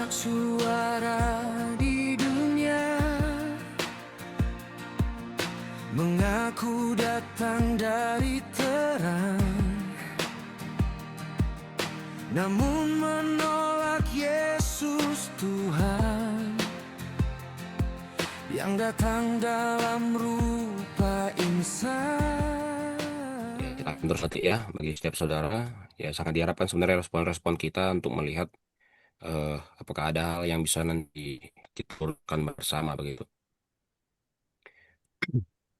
suara di dunia, mengaku datang dari terang, namun menolak Yesus Tuhan yang datang dalam rupa insan. Kita akan terus nanti ya bagi setiap saudara. Ya sangat diharapkan sebenarnya respon-respon kita untuk melihat apakah ada hal yang bisa nanti kita urutkan bersama begitu.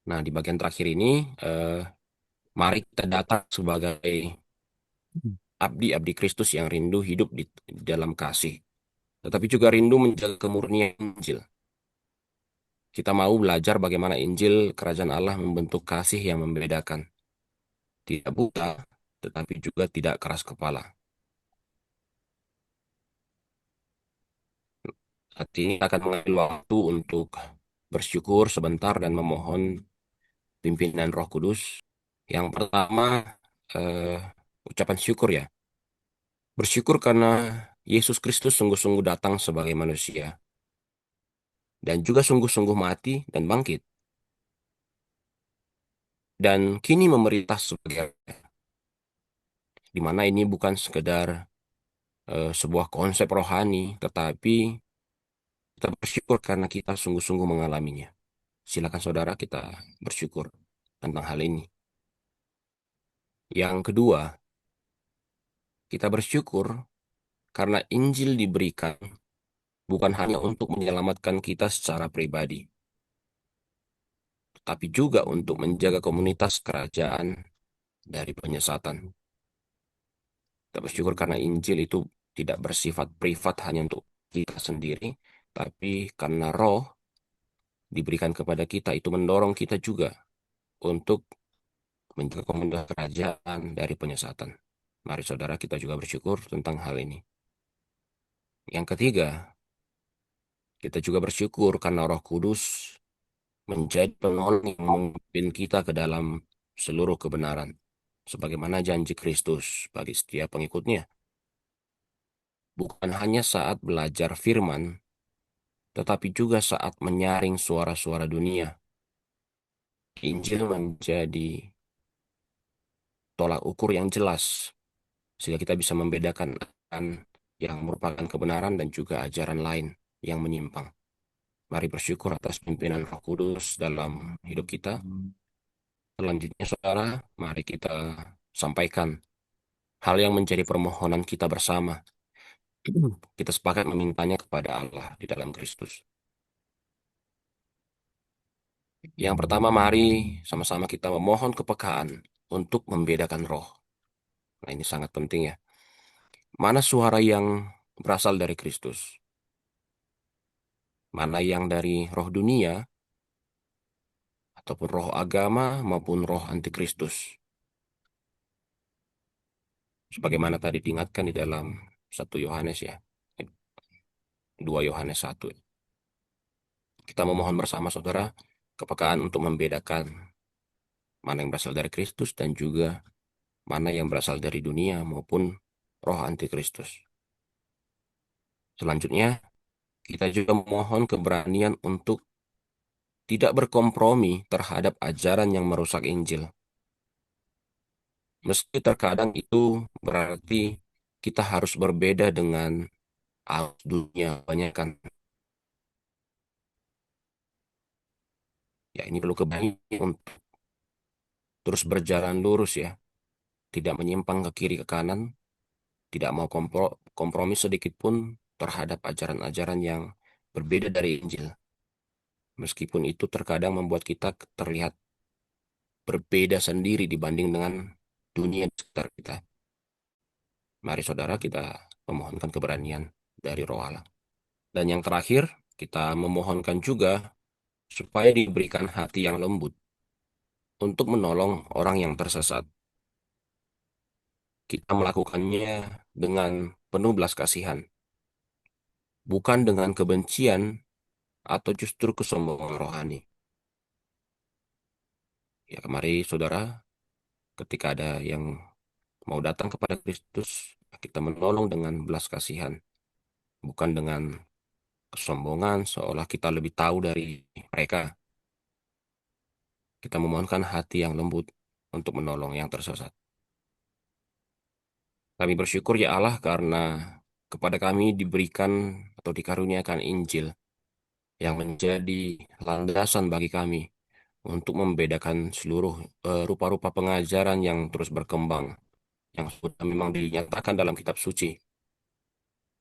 Nah, di bagian terakhir ini, mari kita datang sebagai abdi-abdi Kristus yang rindu hidup di dalam kasih, tetapi juga rindu menjaga kemurnian Injil. Kita mau belajar bagaimana Injil Kerajaan Allah membentuk kasih yang membedakan, tidak buta, tetapi juga tidak keras kepala. Saat ini akan mengambil waktu untuk bersyukur sebentar dan memohon pimpinan Roh Kudus. Yang pertama, eh, ucapan syukur ya. Bersyukur karena Yesus Kristus sungguh-sungguh datang sebagai manusia dan juga sungguh-sungguh mati dan bangkit. Dan kini memerintah sebagai di mana ini bukan sekedar sebuah konsep rohani, tetapi kita bersyukur karena kita sungguh-sungguh mengalaminya. Silakan saudara kita bersyukur tentang hal ini. Yang kedua, kita bersyukur karena Injil diberikan bukan hanya untuk menyelamatkan kita secara pribadi, tapi juga untuk menjaga komunitas kerajaan dari penyesatan. Kita bersyukur karena Injil itu tidak bersifat privat hanya untuk kita sendiri, tapi karena Roh diberikan kepada kita itu mendorong kita juga untuk menjaga komunitas kerajaan dari penyesatan. Mari saudara kita juga bersyukur tentang hal ini. Yang ketiga, kita juga bersyukur karena Roh Kudus menjadi penolong yang memimpin kita ke dalam seluruh kebenaran, sebagaimana janji Kristus bagi setiap pengikutnya. Bukan hanya saat belajar firman, tetapi juga saat menyaring suara-suara dunia. Injil menjadi tolak ukur yang jelas, sehingga kita bisa membedakan yang merupakan kebenaran dan juga ajaran lain yang menyimpang. Mari bersyukur atas pimpinan Roh Kudus dalam hidup kita. Selanjutnya, saudara, mari kita sampaikan hal yang menjadi permohonan kita bersama. Kita sepakat memintanya kepada Allah di dalam Kristus. Yang pertama, mari sama-sama kita memohon kepekaan untuk membedakan roh. Nah, ini sangat penting ya. Mana suara yang berasal dari Kristus? Mana yang dari roh dunia, ataupun roh agama, maupun roh antikristus? Sebagaimana tadi diingatkan di dalam 1 Yohanes ya. 2 Yohanes 1. Kita memohon bersama saudara kepekaan untuk membedakan mana yang berasal dari Kristus dan juga mana yang berasal dari dunia maupun roh antikristus. Selanjutnya, kita juga memohon keberanian untuk tidak berkompromi terhadap ajaran yang merusak Injil. Meski terkadang itu berarti kita harus berbeda dengan arus dunia banyak kan. Ya, ini perlu keberanian untuk terus berjalan lurus ya, tidak menyimpang ke kiri ke kanan, tidak mau kompromi sedikit pun terhadap ajaran-ajaran yang berbeda dari Injil. Meskipun itu terkadang membuat kita terlihat berbeda sendiri dibanding dengan dunia di sekitar kita. Mari saudara kita memohonkan keberanian dari Roh Allah. Dan yang terakhir, kita memohonkan juga supaya diberikan hati yang lembut untuk menolong orang yang tersesat. Kita melakukannya dengan penuh belas kasihan, bukan dengan kebencian atau justru kesombongan rohani. Ya, mari saudara, ketika ada yang mau datang kepada Kristus, kita menolong dengan belas kasihan. bukan dengan kesombongan seolah kita lebih tahu dari mereka. Kita memohonkan hati yang lembut untuk menolong yang tersesat. Kami bersyukur ya Allah karena kepada kami diberikan atau dikaruniakan Injil yang menjadi landasan bagi kami untuk membedakan seluruh rupa-rupa pengajaran yang terus berkembang, yang sudah memang dinyatakan dalam kitab suci.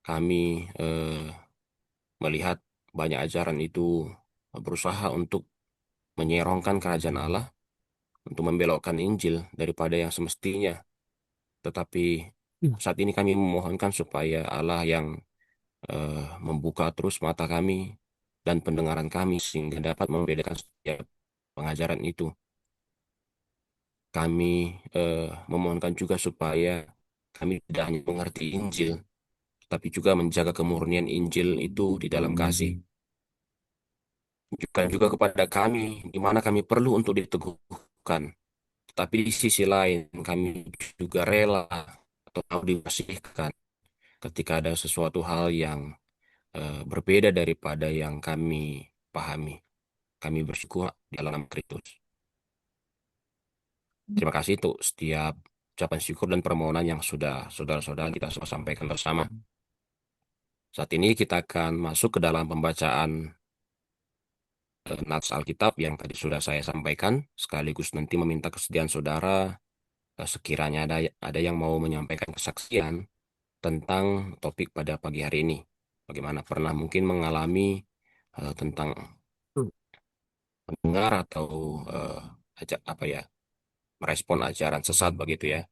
Kami melihat banyak ajaran itu berusaha untuk menyerongkan kerajaan Allah, untuk membelokkan Injil daripada yang semestinya. Tetapi saat ini kami memohonkan supaya Allah yang membuka terus mata kami dan pendengaran kami sehingga dapat membedakan setiap pengajaran itu. Kami memohonkan juga supaya kami tidak hanya mengerti Injil, tapi juga menjaga kemurnian Injil itu di dalam kasih. Tunjukkan juga kepada kami di mana kami perlu untuk diteguhkan. Tapi di sisi lain kami juga rela atau mau dibersihkan ketika ada sesuatu hal yang berbeda daripada yang kami pahami. Kami bersyukur di dalam nama Kristus. Terima kasih untuk setiap ucapan syukur dan permohonan yang sudah saudara-saudara kita semua sampaikan bersama. Saat ini kita akan masuk ke dalam pembacaan nats Alkitab yang tadi sudah saya sampaikan, sekaligus nanti meminta kesediaan saudara sekiranya ada yang mau menyampaikan kesaksian tentang topik pada pagi hari ini. Bagaimana pernah mungkin mengalami tentang mendengar atau apa ya, merespon ajaran sesat begitu ya.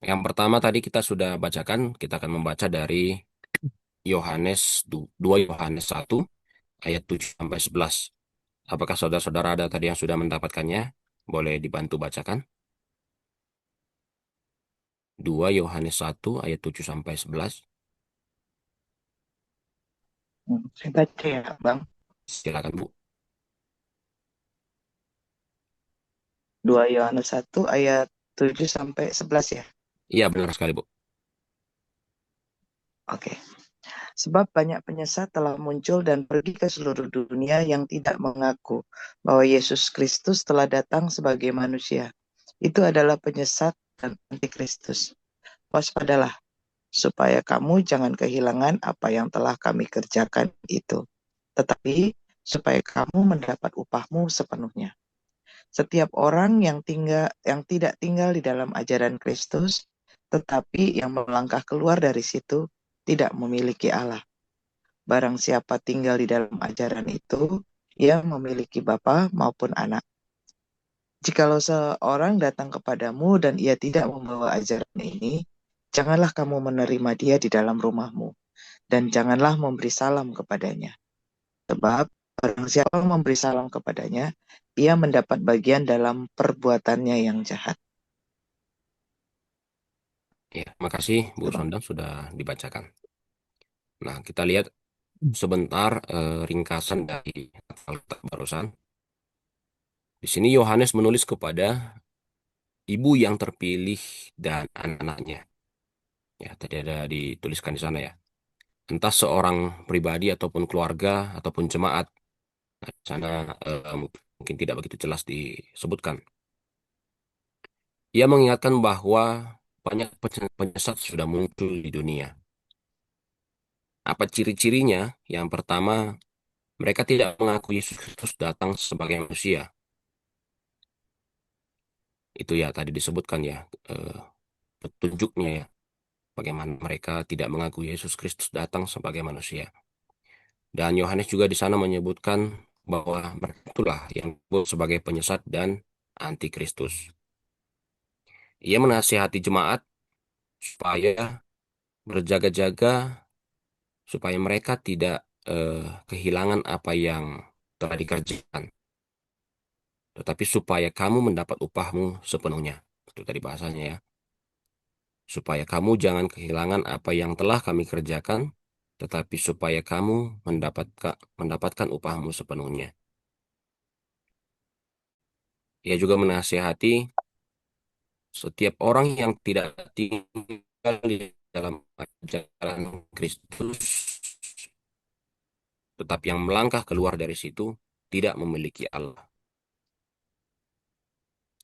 Yang pertama tadi kita sudah bacakan, kita akan membaca dari Yohanes 2 Yohanes 1 ayat 7 sampai 11. Apakah saudara-saudara ada tadi yang sudah mendapatkannya? Boleh dibantu bacakan. 2 Yohanes 1 ayat 7 sampai 11. Saya baca ya, Bang. Silakan Bu. 2 Yohanes 1 ayat 7 sampai 11 ya. Iya benar sekali Bu. Oke. Sebab banyak penyesat telah muncul dan pergi ke seluruh dunia yang tidak mengaku bahwa Yesus Kristus telah datang sebagai manusia. Itu adalah penyesat dan antikristus. Waspadalah, supaya kamu jangan kehilangan apa yang telah kami kerjakan itu. Tetapi supaya kamu mendapat upahmu sepenuhnya. Setiap orang yang tidak tinggal di dalam ajaran Kristus, tetapi yang melangkah keluar dari situ, tidak memiliki Allah. Barang siapa tinggal di dalam ajaran itu, ia memiliki bapa maupun anak. Jikalau seorang datang kepadamu dan ia tidak membawa ajaran ini, janganlah kamu menerima dia di dalam rumahmu, dan janganlah memberi salam kepadanya. Sebab barang siapa memberi salam kepadanya, ia mendapat bagian dalam perbuatannya yang jahat. Ya, makasih Bu Itu, Bang. Sondang sudah dibacakan. Nah, kita lihat sebentar ringkasan dari Alkitab barusan. Di sini Yohanes menulis kepada ibu yang terpilih dan anak-anaknya. Ya, tadi ada dituliskan di sana ya. Entah seorang pribadi ataupun keluarga ataupun jemaat. Nah, di sana mungkin tidak begitu jelas disebutkan. Ia mengingatkan bahwa banyak penyesat sudah muncul di dunia. Apa ciri-cirinya? Yang pertama, mereka tidak mengaku Yesus Kristus datang sebagai manusia. Itu ya tadi disebutkan ya, eh, petunjuknya ya. Bagaimana mereka tidak mengaku Yesus Kristus datang sebagai manusia. Dan Yohanes juga di sana menyebutkan bahwa mereka itulah yang disebut sebagai penyesat dan antikristus. Ia menasihati jemaat supaya berjaga-jaga supaya mereka tidak kehilangan apa yang telah dikerjakan, tetapi supaya kamu mendapat upahmu sepenuhnya. Itu tadi bahasanya ya. Supaya kamu jangan kehilangan apa yang telah kami kerjakan, tetapi supaya kamu mendapatkan upahmu sepenuhnya. Ia juga menasihati setiap orang yang tidak tinggal di dalam ajaran Kristus, tetapi yang melangkah keluar dari situ tidak memiliki Allah.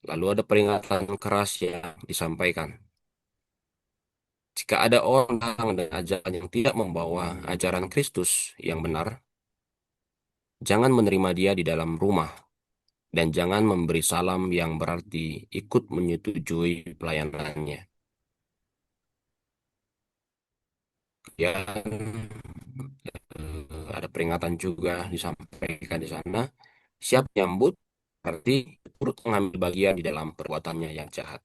Lalu ada peringatan keras yang disampaikan. Jika ada orang dan ajaran yang tidak membawa ajaran Kristus yang benar, jangan menerima dia di dalam rumah, dan jangan memberi salam yang berarti ikut menyetujui pelayanannya. Kemudian ada peringatan juga disampaikan di sana. Siap nyambut berarti turut mengambil bagian di dalam perbuatannya yang jahat.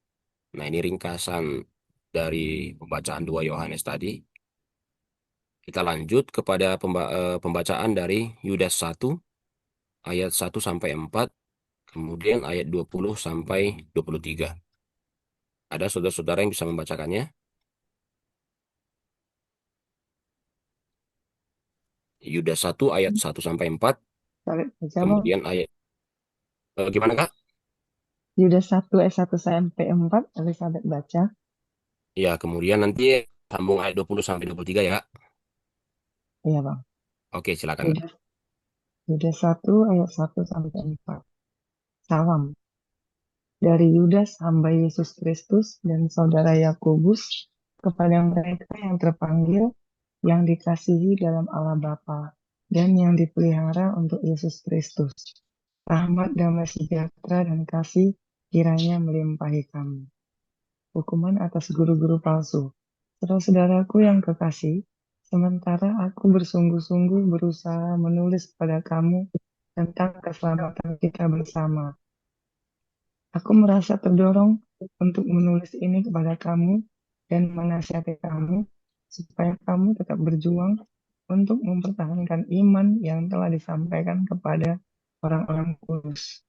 Nah, ini ringkasan dari pembacaan 2 Yohanes tadi. Kita lanjut kepada pembacaan dari Yudas 1 ayat 1 sampai 4, kemudian ayat 20 sampai 23. Ada saudara-saudara yang bisa membacakannya? Yudas 1 ayat 1 sampai 4, Sampai baca bang. kemudian ayat gimana Kak? Yudas 1 ayat 1 sampai 4 Elizabeth baca. Ya, kemudian nanti sambung ayat 20 sampai 23 ya, Kak. Iya bang. Oke, silakan. Yudas, Yudas 1 ayat 1 sampai 4. Salam dari Yudas hamba Yesus Kristus dan saudara Yakobus kepada mereka yang terpanggil, yang dikasihi dalam Allah Bapa dan yang dipelihara untuk Yesus Kristus. Rahmat, damai sejahtera dan kasih kiranya melimpahi kamu. Hukuman atas guru-guru palsu. Saudara-saudaraku yang kekasih, sementara aku bersungguh-sungguh berusaha menulis kepada kamu tentang keselamatan kita bersama. Aku merasa terdorong untuk menulis ini kepada kamu dan menasihati kamu supaya kamu tetap berjuang untuk mempertahankan iman yang telah disampaikan kepada orang-orang kudus.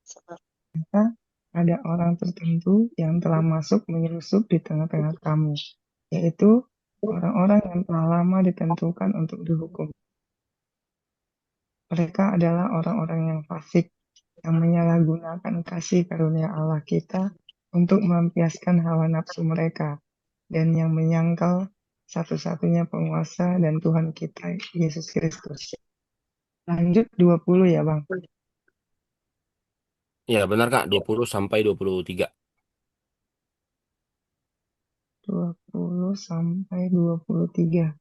Ternyata ada orang tertentu yang telah masuk menyusup di tengah-tengah kamu, yaitu orang-orang yang telah lama ditentukan untuk dihukum. Mereka adalah orang-orang yang fasik, yang menyalahgunakan kasih karunia Allah kita untuk melampiaskan hawa nafsu mereka, dan yang menyangkal satu-satunya penguasa dan Tuhan kita, Yesus Kristus. Lanjut 20 ya Bang. Ya, benar Kak, 20 sampai 23. 20 sampai 23.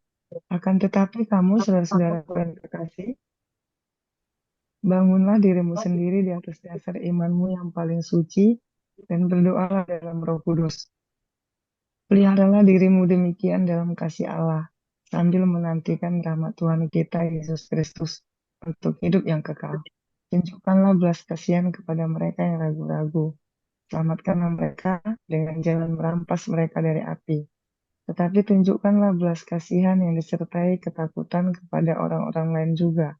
Akan tetapi kamu, saudara-saudara yang terkasih, bangunlah dirimu sendiri di atas dasar imanmu yang paling suci dan berdoalah dalam Roh Kudus. Peliharalah dirimu demikian dalam kasih Allah, sambil menantikan rahmat Tuhan kita Yesus Kristus untuk hidup yang kekal. Tunjukkanlah belas kasihan kepada mereka yang ragu-ragu. Selamatkanlah mereka dengan jalan merampas mereka dari api. Tetapi tunjukkanlah belas kasihan yang disertai ketakutan kepada orang-orang lain juga.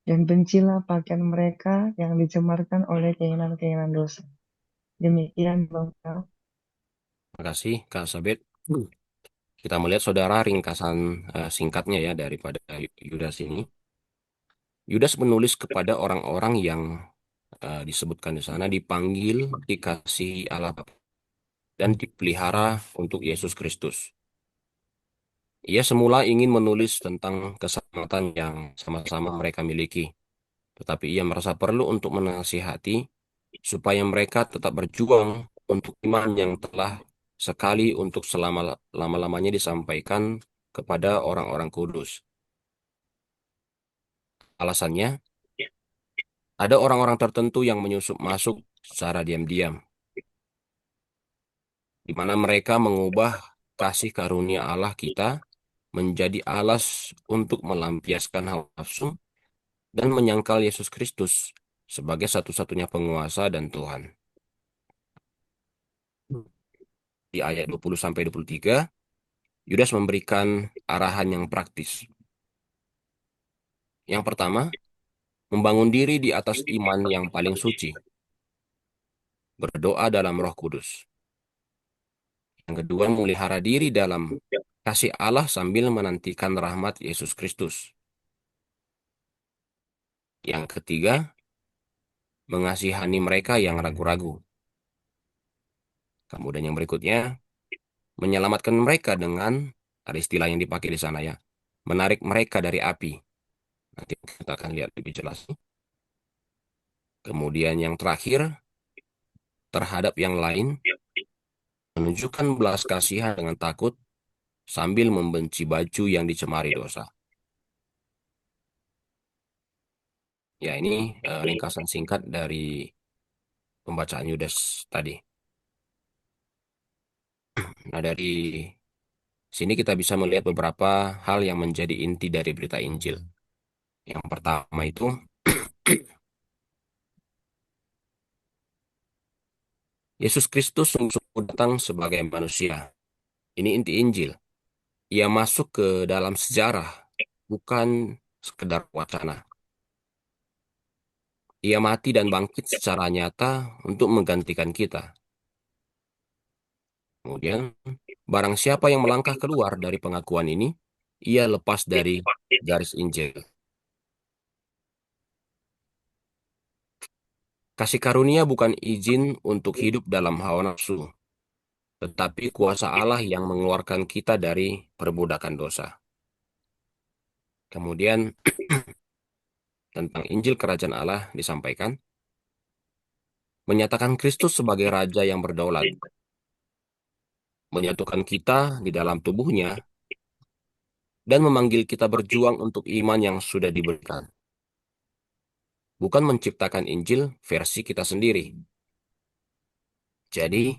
Dan bencilah pakaian mereka yang dicemarkan oleh keinginan-keinginan dosa. Demikian Bang. Terima kasih Kak Sabet. Kita melihat saudara ringkasan singkatnya ya daripada Yudas ini. Yudas menulis kepada orang-orang yang disebutkan di sana dipanggil, dikasihi Allah Bapa, dan dipelihara untuk Yesus Kristus. Ia semula ingin menulis tentang keselamatan yang sama-sama mereka miliki, tetapi ia merasa perlu untuk menasihati supaya mereka tetap berjuang untuk iman yang telah sekali untuk selama-lamanya disampaikan kepada orang-orang kudus. Alasannya, ada orang-orang tertentu yang menyusup masuk secara diam-diam, di mana mereka mengubah kasih karunia Allah kita menjadi alas untuk melampiaskan hawa nafsu dan menyangkal Yesus Kristus sebagai satu-satunya penguasa dan Tuhan. Di ayat 20 sampai 23, Yudas memberikan arahan yang praktis. Yang pertama, membangun diri di atas iman yang paling suci, berdoa dalam Roh Kudus. Yang kedua, memelihara diri dalam kasih Allah sambil menantikan rahmat Yesus Kristus. Yang ketiga, mengasihani mereka yang ragu-ragu. Kemudian yang berikutnya, menyelamatkan mereka dengan, ada istilah yang dipakai di sana ya, menarik mereka dari api. Nanti kita akan lihat lebih jelas. Kemudian yang terakhir, terhadap yang lain, menunjukkan belas kasihan dengan takut sambil membenci baju yang dicemari dosa. Ya, ini ringkasan singkat dari pembacaan Yudas tadi. Nah, dari sini kita bisa melihat beberapa hal yang menjadi inti dari berita Injil. Yang pertama itu, Yesus Kristus sungguh-sungguh datang sebagai manusia. Ini inti Injil. Ia masuk ke dalam sejarah, bukan sekedar wacana. Ia mati dan bangkit secara nyata untuk menggantikan kita. Kemudian, barang siapa yang melangkah keluar dari pengakuan ini, ia lepas dari garis Injil. Kasih karunia bukan izin untuk hidup dalam hawa nafsu, tetapi kuasa Allah yang mengeluarkan kita dari perbudakan dosa. Kemudian, tentang Injil Kerajaan Allah disampaikan, menyatakan Kristus sebagai Raja yang berdaulat, menyatukan kita di dalam tubuhnya, dan memanggil kita berjuang untuk iman yang sudah diberikan. Bukan menciptakan Injil versi kita sendiri. Jadi,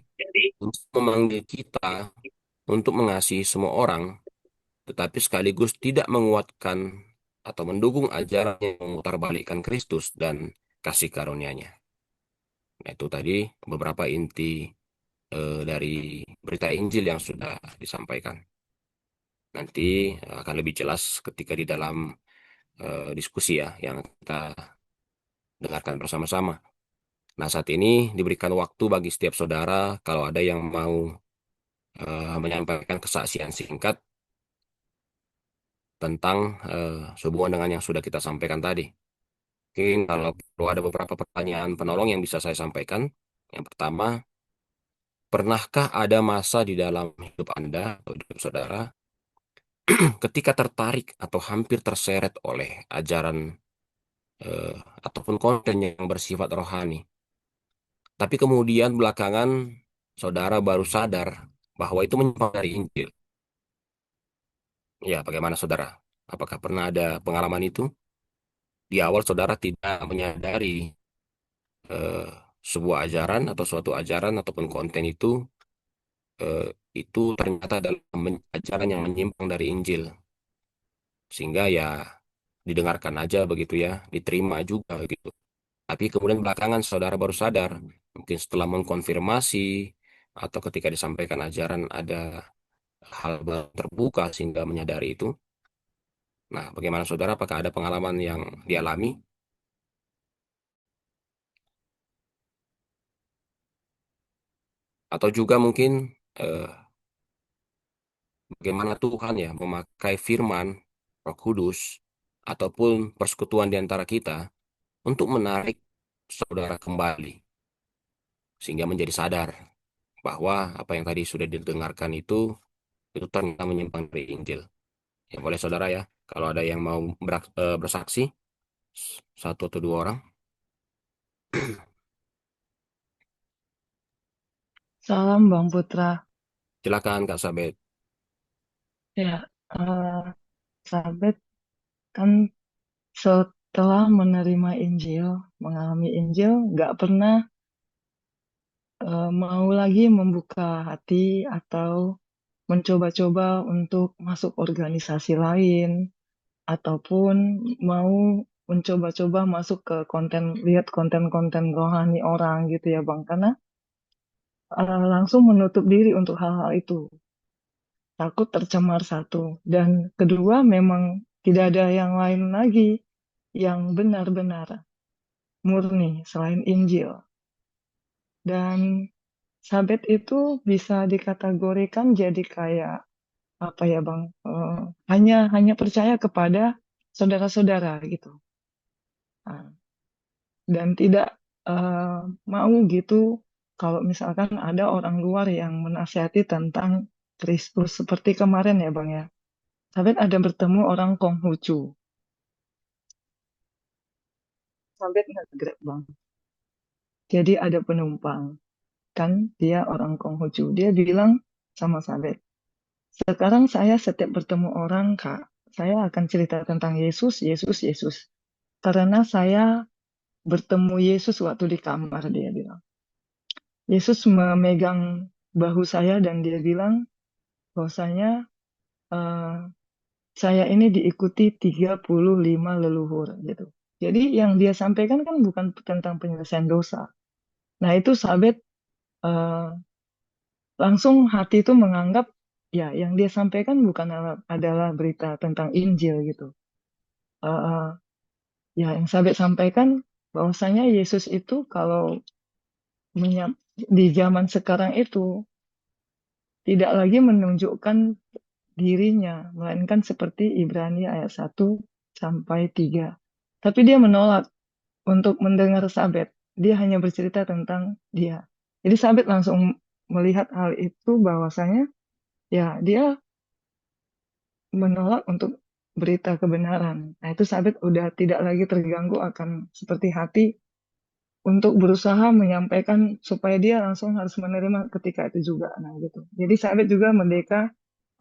Injil memanggil kita untuk mengasihi semua orang, tetapi sekaligus tidak menguatkan atau mendukung ajaran yang memutarbalikkan Kristus dan kasih karunia-Nya. Nah, itu tadi beberapa inti dari berita Injil yang sudah disampaikan. Nanti akan lebih jelas ketika di dalam diskusi ya yang kita dengarkan bersama-sama. Nah, saat ini diberikan waktu bagi setiap saudara kalau ada yang mau menyampaikan kesaksian singkat tentang sehubungan dengan yang sudah kita sampaikan tadi. Mungkin kalau perlu ada beberapa pertanyaan penolong yang bisa saya sampaikan. Yang pertama, pernahkah ada masa di dalam hidup Anda atau hidup saudara ketika tertarik atau hampir terseret oleh ajaran eh, ataupun konten yang bersifat rohani? Tapi kemudian belakangan saudara baru sadar bahwa itu menyimpang dari Injil. Ya, bagaimana saudara? Apakah pernah ada pengalaman itu? Di awal saudara tidak menyadari eh, sebuah ajaran atau suatu ajaran ataupun konten eh, itu ternyata adalah ajaran yang menyimpang dari Injil. Sehingga ya didengarkan aja begitu ya, diterima juga gitu. Tapi kemudian belakangan saudara baru sadar, mungkin setelah mengkonfirmasi atau ketika disampaikan ajaran ada hal baru terbuka sehingga menyadari itu. Nah, bagaimana saudara? Apakah ada pengalaman yang dialami? Atau juga mungkin eh, bagaimana Tuhan ya memakai firman, Roh Kudus, ataupun persekutuan di antara kita untuk menarik saudara kembali sehingga menjadi sadar bahwa apa yang tadi sudah didengarkan itu ternyata menyimpang dari Injil. Ya boleh saudara ya, kalau ada yang mau bersaksi satu atau dua orang, Salam Bang Putra. silakan Kak Sabet. Ya, Sabet kan setelah menerima Injil, mengalami Injil, nggak pernah mau lagi membuka hati atau mencoba-coba untuk masuk organisasi lain, ataupun mau mencoba-coba masuk ke konten, lihat konten-konten rohani orang gitu ya Bang, karena langsung menutup diri untuk hal-hal itu. Takut tercemar satu. Dan kedua, memang tidak ada yang lain lagi yang benar-benar murni selain Injil. Dan sabet itu bisa dikategorikan jadi kayak apa ya Bang? Hanya percaya kepada saudara-saudara gitu. Nah, dan tidak mau gitu kalau misalkan ada orang luar yang menasihati tentang Kristus seperti kemarin ya Bang ya. Sabet ada bertemu orang Konghucu. Sabet nggak gerak Bang. Jadi ada penumpang. Kan dia orang Konghucu. Dia bilang sama Sabet, sekarang saya setiap bertemu orang Kak, saya akan cerita tentang Yesus, Yesus, Yesus. Karena saya bertemu Yesus waktu di kamar, dia bilang. Yesus memegang bahu saya dan dia bilang bahwasanya eh, saya ini diikuti 35 leluhur gitu. Jadi yang dia sampaikan kan bukan tentang penyelesaian dosa. Nah itu Sabet eh, langsung hati itu menganggap ya yang dia sampaikan bukan adalah berita tentang Injil gitu. Eh, eh, ya yang Sabet sampaikan bahwasanya Yesus itu kalau di zaman sekarang itu tidak lagi menunjukkan dirinya, melainkan seperti Ibrani ayat 1 sampai 3. Tapi dia menolak untuk mendengar Sabet. Dia hanya bercerita tentang dia. Jadi Sabet langsung melihat hal itu bahwasanya ya dia menolak untuk berita kebenaran. Nah itu Sabet udah tidak lagi terganggu akan seperti hati untuk berusaha menyampaikan supaya dia langsung harus menerima ketika itu juga. Nah gitu. Jadi Sabet juga merdeka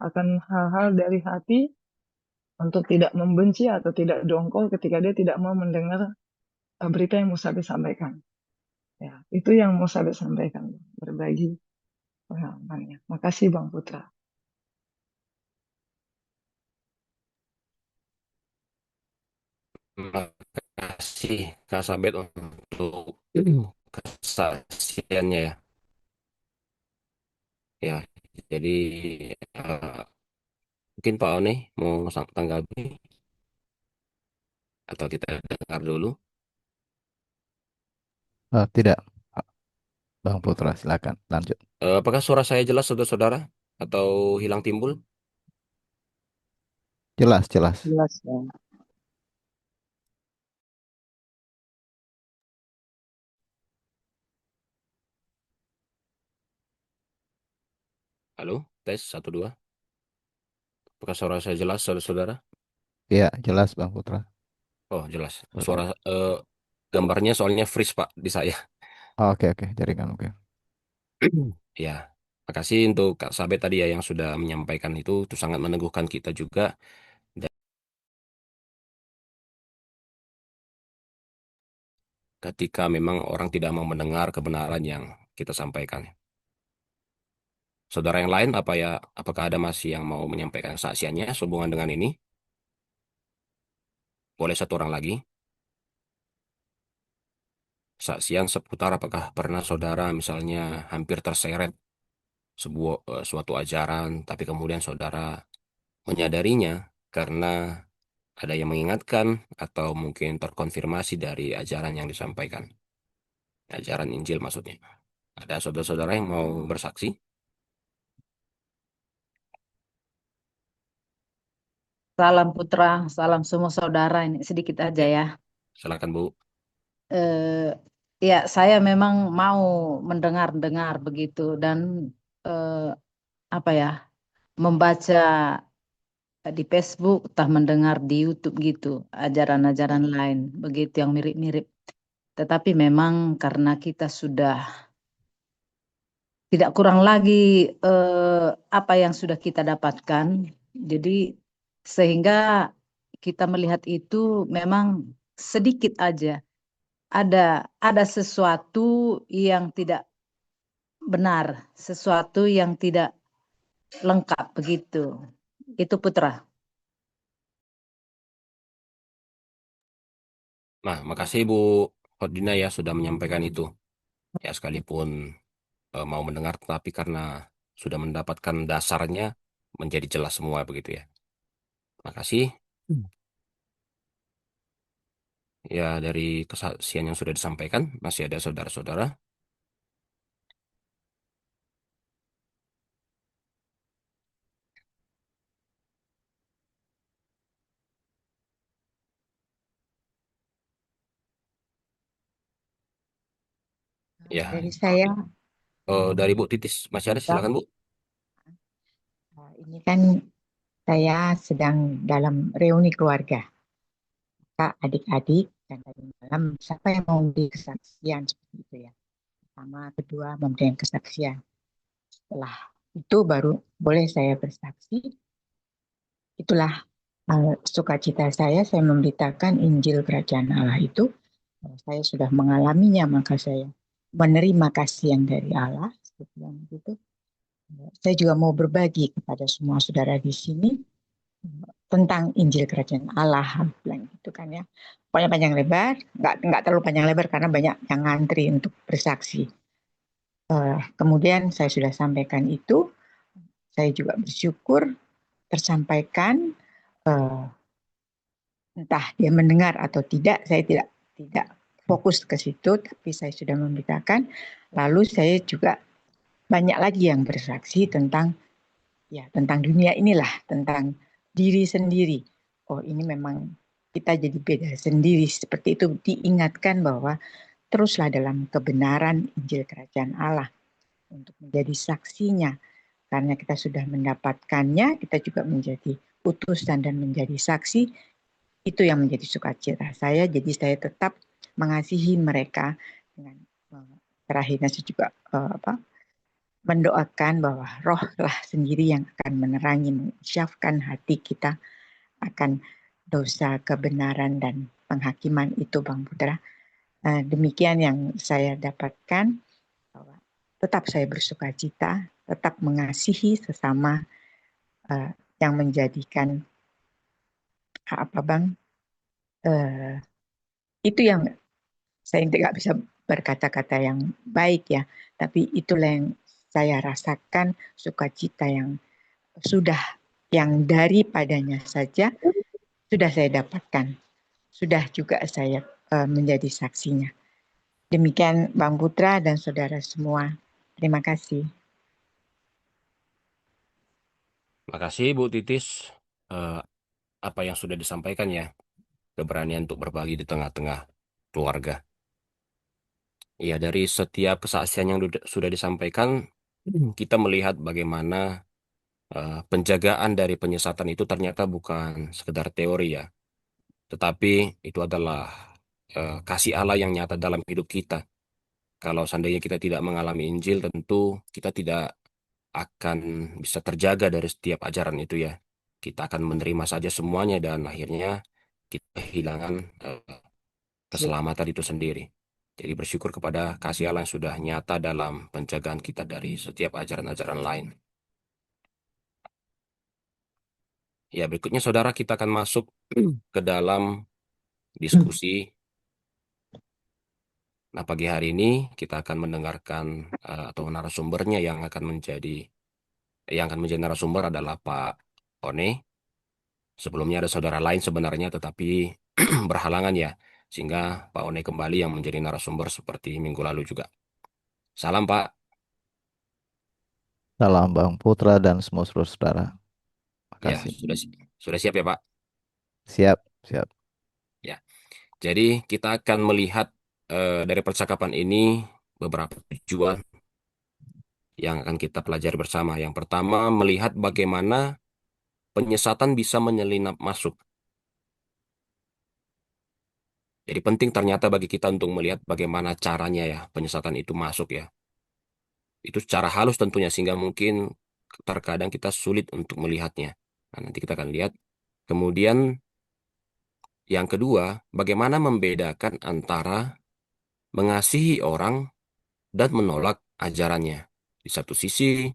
akan hal-hal dari hati untuk tidak membenci atau tidak dongkol ketika dia tidak mau mendengar berita yang Musabe sampaikan. Ya, itu yang Musabe sampaikan, berbagi pengalamannya. Makasih Bang Putra. Terima kasih Kak Sabet untuk kesaksiannya ya. Ya, jadi eh, mungkin Pak One mau tanggapi atau kita dengar dulu. Tidak, Bang Putra, silakan lanjut. Apakah suara saya jelas, saudara-saudara, atau hilang timbul? Jelas, jelas. Jelas ya. Halo, tes 1 2. Apakah suara saya jelas, saudara-saudara? Iya, jelas Bang Putra. Oh, jelas. Betul. Suara gambarnya soalnya freeze Pak di saya. Oh, oke, oke, jaringan oke. Ya, makasih untuk Kak Sabet tadi ya yang sudah menyampaikan itu sangat meneguhkan kita juga. Dan ketika memang orang tidak mau mendengar kebenaran yang kita sampaikan. Saudara yang lain, apakah ada masih yang mau menyampaikan kesaksiannya sehubungan dengan ini? Boleh satu orang lagi. Kesaksian seputar apakah pernah saudara misalnya hampir terseret suatu ajaran, tapi kemudian saudara menyadarinya karena ada yang mengingatkan atau mungkin terkonfirmasi dari ajaran yang disampaikan. Ajaran Injil maksudnya. Ada saudara-saudara yang mau bersaksi? Salam Putra, salam semua saudara. Ini sedikit aja Ya, ya. silakan Bu. Eh, ya, saya memang mau mendengar-dengar begitu dan eh, apa ya, membaca di Facebook, entah mendengar di YouTube gitu, ajaran-ajaran lain begitu yang mirip-mirip. Tetapi memang karena kita sudah tidak kurang lagi apa yang sudah kita dapatkan, jadi sehingga kita melihat itu memang sedikit aja ada sesuatu yang tidak benar, sesuatu yang tidak lengkap begitu. Itu Putra. Nah, makasih Bu Hordina ya sudah menyampaikan itu. Ya, sekalipun mau mendengar, tapi karena sudah mendapatkan dasarnya menjadi jelas semua begitu ya. Makasih. Ya, dari kesaksian yang sudah disampaikan, masih ada saudara-saudara. Ya, Dari saya, Dari Bu Titis masih ada, Bang, silakan Bu. ini kan saya sedang dalam reuni keluarga, Kak, adik-adik, dan tadi malam siapa yang mau memberi kesaksian seperti itu ya. Pertama, kedua memberikan kesaksian. Setelah itu baru boleh saya bersaksi. Itulah sukacita saya memberitakan Injil Kerajaan Allah itu. Saya sudah mengalaminya, maka saya menerima kasih yang dari Allah. Gitu. Saya juga mau berbagi kepada semua saudara di sini tentang Injil Kerajaan Allah, bilang gitu kan ya. Pokoknya panjang lebar, nggak terlalu panjang lebar karena banyak yang ngantri untuk bersaksi. Kemudian saya sudah sampaikan itu, saya juga bersyukur tersampaikan, entah dia mendengar atau tidak, saya tidak fokus ke situ, tapi saya sudah memberitakan. Lalu saya juga banyak lagi yang bersaksi tentang dunia inilah, tentang diri sendiri. Oh, ini memang kita jadi beda sendiri. Seperti itu diingatkan bahwa teruslah dalam kebenaran Injil Kerajaan Allah untuk menjadi saksinya. Karena kita sudah mendapatkannya, kita juga menjadi utusan dan menjadi saksi. Itu yang menjadi sukacita saya. Jadi saya tetap mengasihi mereka dengan terakhirnya saya juga mendoakan bahwa rohlah sendiri yang akan menerangi, mensyafkan hati kita akan dosa, kebenaran, dan penghakiman itu, Bang Putra. Demikian yang saya dapatkan, bahwa tetap saya bersuka cita, tetap mengasihi sesama, yang menjadikan apa Bang, itu yang saya tidak bisa berkata-kata yang baik ya, tapi itulah yang saya rasakan, sukacita yang sudah, yang daripadanya saja sudah saya dapatkan, sudah juga saya menjadi saksinya. Demikian Bang Putra dan saudara semua. Terima kasih. Makasih Bu Titis, eh, apa yang sudah disampaikan ya, keberanian untuk berbagi di tengah-tengah keluarga. Ya, dari setiap kesaksian yang sudah disampaikan, kita melihat bagaimana penjagaan dari penyesatan itu ternyata bukan sekedar teori ya, tetapi itu adalah kasih Allah yang nyata dalam hidup kita. Kalau seandainya kita tidak mengalami Injil, tentu kita tidak akan bisa terjaga dari setiap ajaran itu ya. Kita akan menerima saja semuanya dan akhirnya kita kehilangan keselamatan itu sendiri. Jadi bersyukur kepada kasih Allah yang sudah nyata dalam penjagaan kita dari setiap ajaran-ajaran lain. Ya, berikutnya saudara kita akan masuk ke dalam diskusi. Nah, pagi hari ini kita akan mendengarkan atau narasumbernya yang akan menjadi narasumber adalah Pak One. Sebelumnya ada saudara lain sebenarnya, tetapi berhalangan ya, sehingga Pak One kembali yang menjadi narasumber seperti minggu lalu juga. Salam Pak. Salam Bang Putra dan semua saudara. Ya, Makasih. sudah siap ya Pak? Siap, siap. Ya. Jadi kita akan melihat dari percakapan ini beberapa tujuan yang akan kita pelajari bersama. Yang pertama, melihat bagaimana penyesatan bisa menyelinap masuk. Jadi penting ternyata bagi kita untuk melihat bagaimana caranya ya penyesatan itu masuk ya. Itu secara halus tentunya sehingga mungkin terkadang kita sulit untuk melihatnya. Nah, nanti kita akan lihat. Kemudian yang kedua, bagaimana membedakan antara mengasihi orang dan menolak ajarannya. Di satu sisi,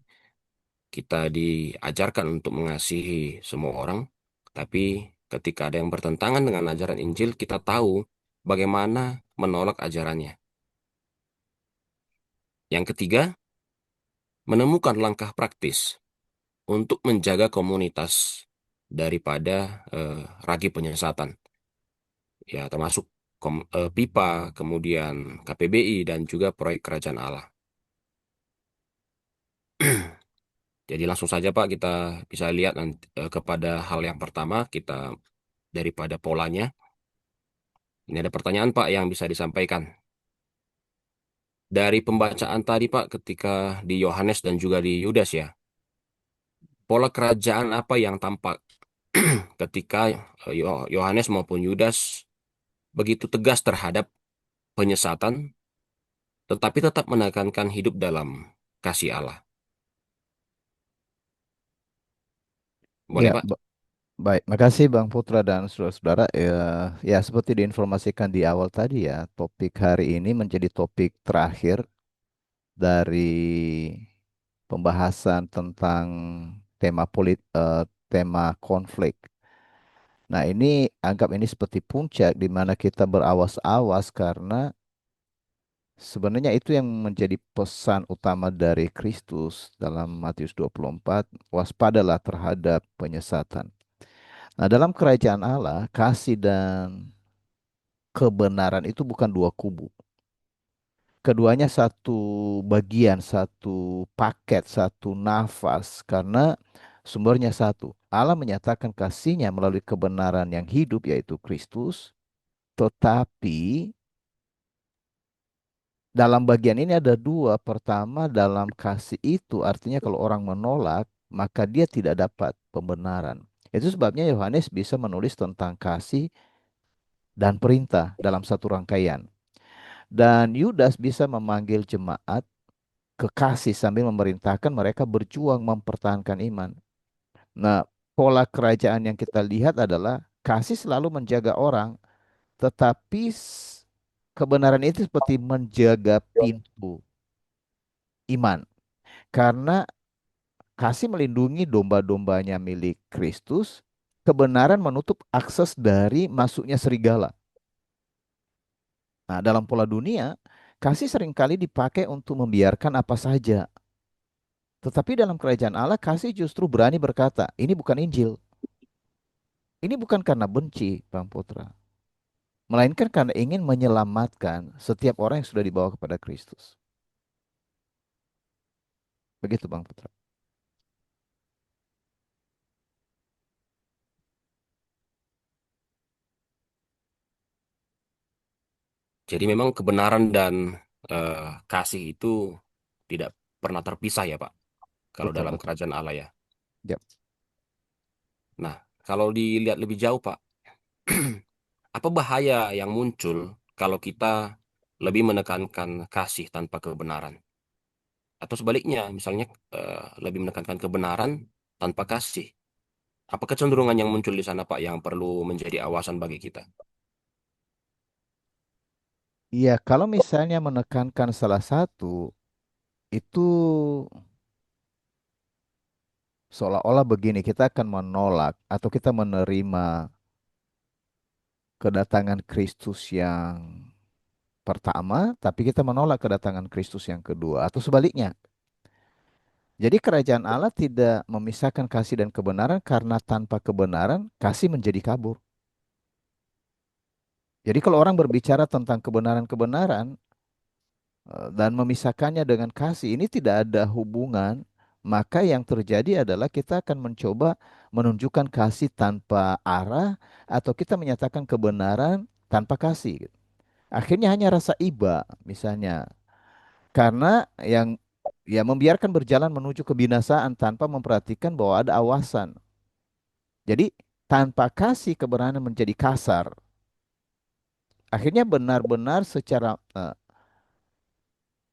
kita diajarkan untuk mengasihi semua orang, tapi ketika ada yang bertentangan dengan ajaran Injil, kita tahu bagaimana menolak ajarannya. Yang ketiga, menemukan langkah praktis untuk menjaga komunitas daripada ragi penyesatan. Ya, termasuk PIPA, kemudian KPBI, dan juga proyek Kerajaan Allah. Jadi langsung saja Pak, kita bisa lihat nanti, kepada hal yang pertama, kita daripada polanya. Ini ada pertanyaan Pak yang bisa disampaikan. Dari pembacaan tadi Pak, ketika di Yohanes dan juga di Yudas ya, pola kerajaan apa yang tampak ketika Yohanes maupun Yudas begitu tegas terhadap penyesatan, tetapi tetap menekankan hidup dalam kasih Allah. Boleh Ya, Pak? baik. Makasih Bang Putra dan saudara-saudara. Ya, ya seperti diinformasikan di awal tadi ya, topik hari ini menjadi topik terakhir dari pembahasan tentang tema konflik. Nah, ini anggap ini seperti puncak di mana kita berawas-awas karena sebenarnya itu yang menjadi pesan utama dari Kristus dalam Matius 24, waspadalah terhadap penyesatan. Nah, dalam kerajaan Allah, kasih dan kebenaran itu bukan dua kubu. Keduanya satu bagian, satu paket, satu nafas karena sumbernya satu. Allah menyatakan kasihnya melalui kebenaran yang hidup yaitu Kristus, tetapi dalam bagian ini ada dua. Pertama, dalam kasih itu artinya kalau orang menolak, maka dia tidak dapat pembenaran. Itu sebabnya Yohanes bisa menulis tentang kasih dan perintah dalam satu rangkaian. Dan Yudas bisa memanggil jemaat kekasih sambil memerintahkan mereka berjuang mempertahankan iman. Nah, pola kerajaan yang kita lihat adalah kasih selalu menjaga orang, tetapi kebenaran itu seperti menjaga pintu iman. Karena kasih melindungi domba-dombanya milik Kristus, kebenaran menutup akses dari masuknya serigala. Nah, dalam pola dunia, kasih seringkali dipakai untuk membiarkan apa saja. Tetapi dalam kerajaan Allah, kasih justru berani berkata, ini bukan Injil. Ini bukan karena benci, Bang Putra. Melainkan karena ingin menyelamatkan setiap orang yang sudah dibawa kepada Kristus. Begitu, Bang Putra. Jadi memang kebenaran dan kasih itu tidak pernah terpisah ya Pak, kalau Betul, dalam betul. kerajaan Allah ya. Yap. Nah, kalau dilihat lebih jauh Pak, apa bahaya yang muncul kalau kita lebih menekankan kasih tanpa kebenaran? Atau sebaliknya, misalnya lebih menekankan kebenaran tanpa kasih. Apa kecenderungan yang muncul di sana Pak yang perlu menjadi awasan bagi kita? Iya, kalau misalnya menekankan salah satu, itu seolah-olah begini, kita akan menolak atau kita menerima kedatangan Kristus yang pertama, tapi kita menolak kedatangan Kristus yang kedua, atau sebaliknya. Jadi kerajaan Allah tidak memisahkan kasih dan kebenaran karena tanpa kebenaran, kasih menjadi kabur. Jadi kalau orang berbicara tentang kebenaran-kebenaran dan memisahkannya dengan kasih, ini tidak ada hubungan. Maka yang terjadi adalah kita akan mencoba menunjukkan kasih tanpa arah atau kita menyatakan kebenaran tanpa kasih. Akhirnya hanya rasa iba misalnya. Karena yang ya membiarkan berjalan menuju kebinasaan tanpa memperhatikan bahwa ada awasan. Jadi tanpa kasih kebenaran menjadi kasar. Akhirnya benar-benar secara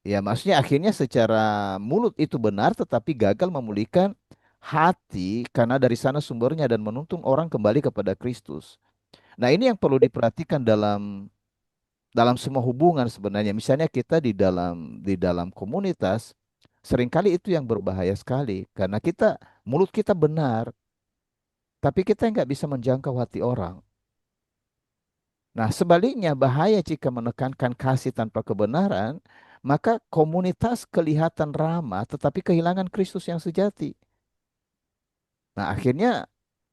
ya maksudnya akhirnya secara mulut itu benar tetapi gagal memulihkan hati karena dari sana sumbernya dan menuntun orang kembali kepada Kristus. Nah, ini yang perlu diperhatikan dalam semua hubungan sebenarnya. Misalnya kita di dalam komunitas seringkali itu yang berbahaya sekali karena mulut kita benar tapi kita nggak bisa menjangkau hati orang. Nah, sebaliknya bahaya jika menekankan kasih tanpa kebenaran, maka komunitas kelihatan ramah tetapi kehilangan Kristus yang sejati. Nah, akhirnya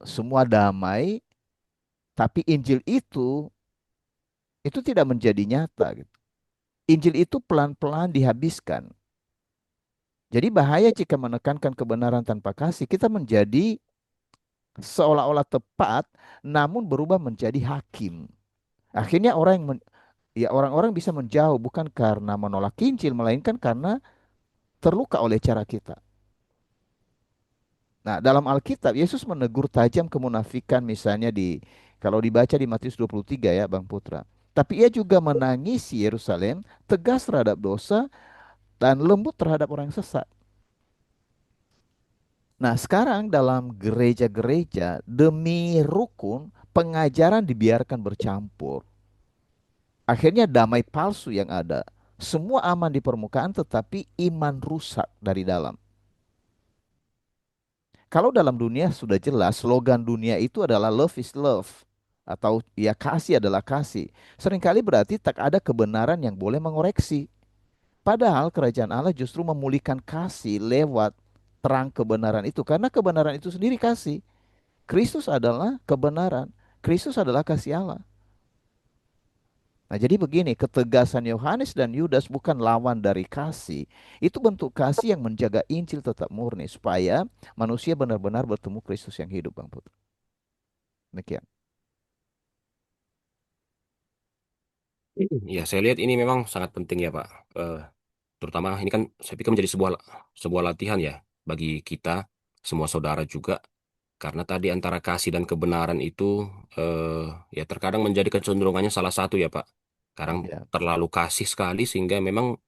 semua damai, tapi Injil itu tidak menjadi nyata gitu. Injil itu pelan-pelan dihabiskan. Jadi bahaya jika menekankan kebenaran tanpa kasih, kita menjadi seolah-olah tepat namun berubah menjadi hakim. Akhirnya orang Ya orang-orang bisa menjauh bukan karena menolak Injil, melainkan karena terluka oleh cara kita. Nah, dalam Alkitab Yesus menegur tajam kemunafikan misalnya kalau dibaca di Matius 23 ya Bang Putra. Tapi ia juga menangisi Yerusalem, tegas terhadap dosa dan lembut terhadap orang yang sesat. Nah, sekarang dalam gereja-gereja demi rukun pengajaran dibiarkan bercampur. Akhirnya damai palsu yang ada. Semua aman di permukaan tetapi iman rusak dari dalam. Kalau dalam dunia sudah jelas slogan dunia itu adalah love is love atau ya kasih adalah kasih. Seringkali berarti tak ada kebenaran yang boleh mengoreksi. Padahal kerajaan Allah justru memulihkan kasih lewat terang kebenaran itu karena kebenaran itu sendiri kasih. Kristus adalah kebenaran. Kristus adalah kasih Allah. Nah, jadi begini, ketegasan Yohanes dan Yudas bukan lawan dari kasih. Itu bentuk kasih yang menjaga Injil tetap murni supaya manusia benar-benar bertemu Kristus yang hidup, Bang Putra. Demikian. Ya, saya lihat ini memang sangat penting ya, Pak. Eh, Terutama ini kan saya pikir menjadi sebuah sebuah latihan ya bagi kita semua saudara juga karena tadi antara kasih dan kebenaran itu ya terkadang menjadi kecenderungannya salah satu ya Pak. Kadang Ya. terlalu kasih sekali sehingga memang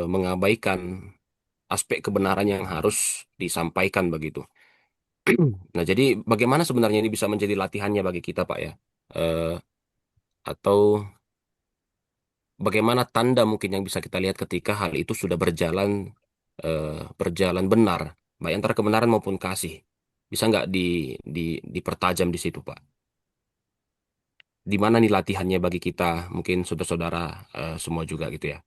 mengabaikan aspek kebenaran yang harus disampaikan begitu. Nah, jadi bagaimana sebenarnya ini bisa menjadi latihannya bagi kita Pak ya? Eh, atau bagaimana tanda mungkin yang bisa kita lihat ketika hal itu sudah berjalan benar, baik antara kebenaran maupun kasih. Bisa nggak di dipertajam di situ, Pak? Di mana nih latihannya bagi kita, mungkin saudara-saudara semua juga gitu ya.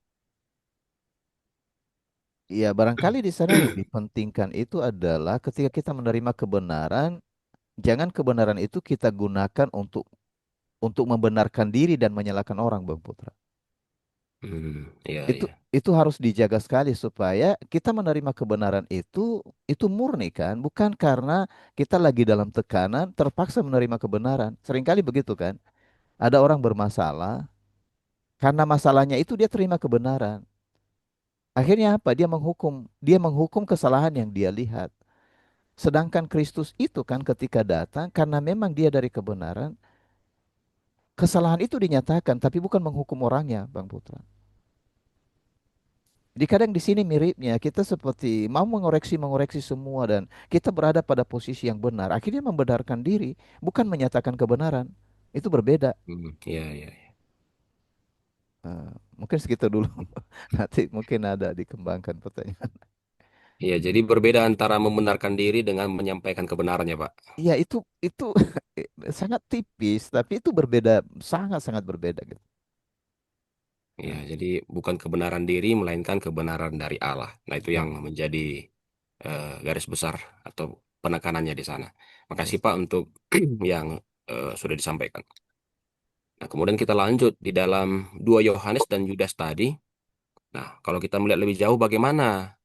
Ya, barangkali di sana yang dipentingkan itu adalah ketika kita menerima kebenaran, jangan kebenaran itu kita gunakan untuk membenarkan diri dan menyalahkan orang, Bang Putra. Iya, Itu iya. itu harus dijaga sekali supaya kita menerima kebenaran itu murni kan, bukan karena kita lagi dalam tekanan terpaksa menerima kebenaran. Seringkali begitu kan. Ada orang bermasalah, karena masalahnya itu dia terima kebenaran. Akhirnya apa? Dia menghukum kesalahan yang dia lihat. Sedangkan Kristus itu kan ketika datang karena memang dia dari kebenaran, kesalahan itu dinyatakan tapi bukan menghukum orangnya, Bang Putra. Jadi kadang di sini miripnya kita seperti mau mengoreksi semua dan kita berada pada posisi yang benar. Akhirnya membenarkan diri, bukan menyatakan kebenaran. Itu berbeda. Iya, iya. Iya. Eh, Mungkin segitu dulu. Nanti mungkin ada dikembangkan pertanyaan. Iya, jadi berbeda antara membenarkan diri dengan menyampaikan kebenarannya, Pak. Iya itu sangat tipis, tapi itu berbeda, sangat-sangat berbeda gitu. Iya, Nah, jadi bukan kebenaran diri, melainkan kebenaran dari Allah. Nah, itu ya, yang menjadi garis besar atau penekanannya di sana. Makasih yes. Pak untuk yang sudah disampaikan. Nah, kemudian kita lanjut di dalam 2 Yohanes dan Yudas tadi. Nah, kalau kita melihat lebih jauh bagaimana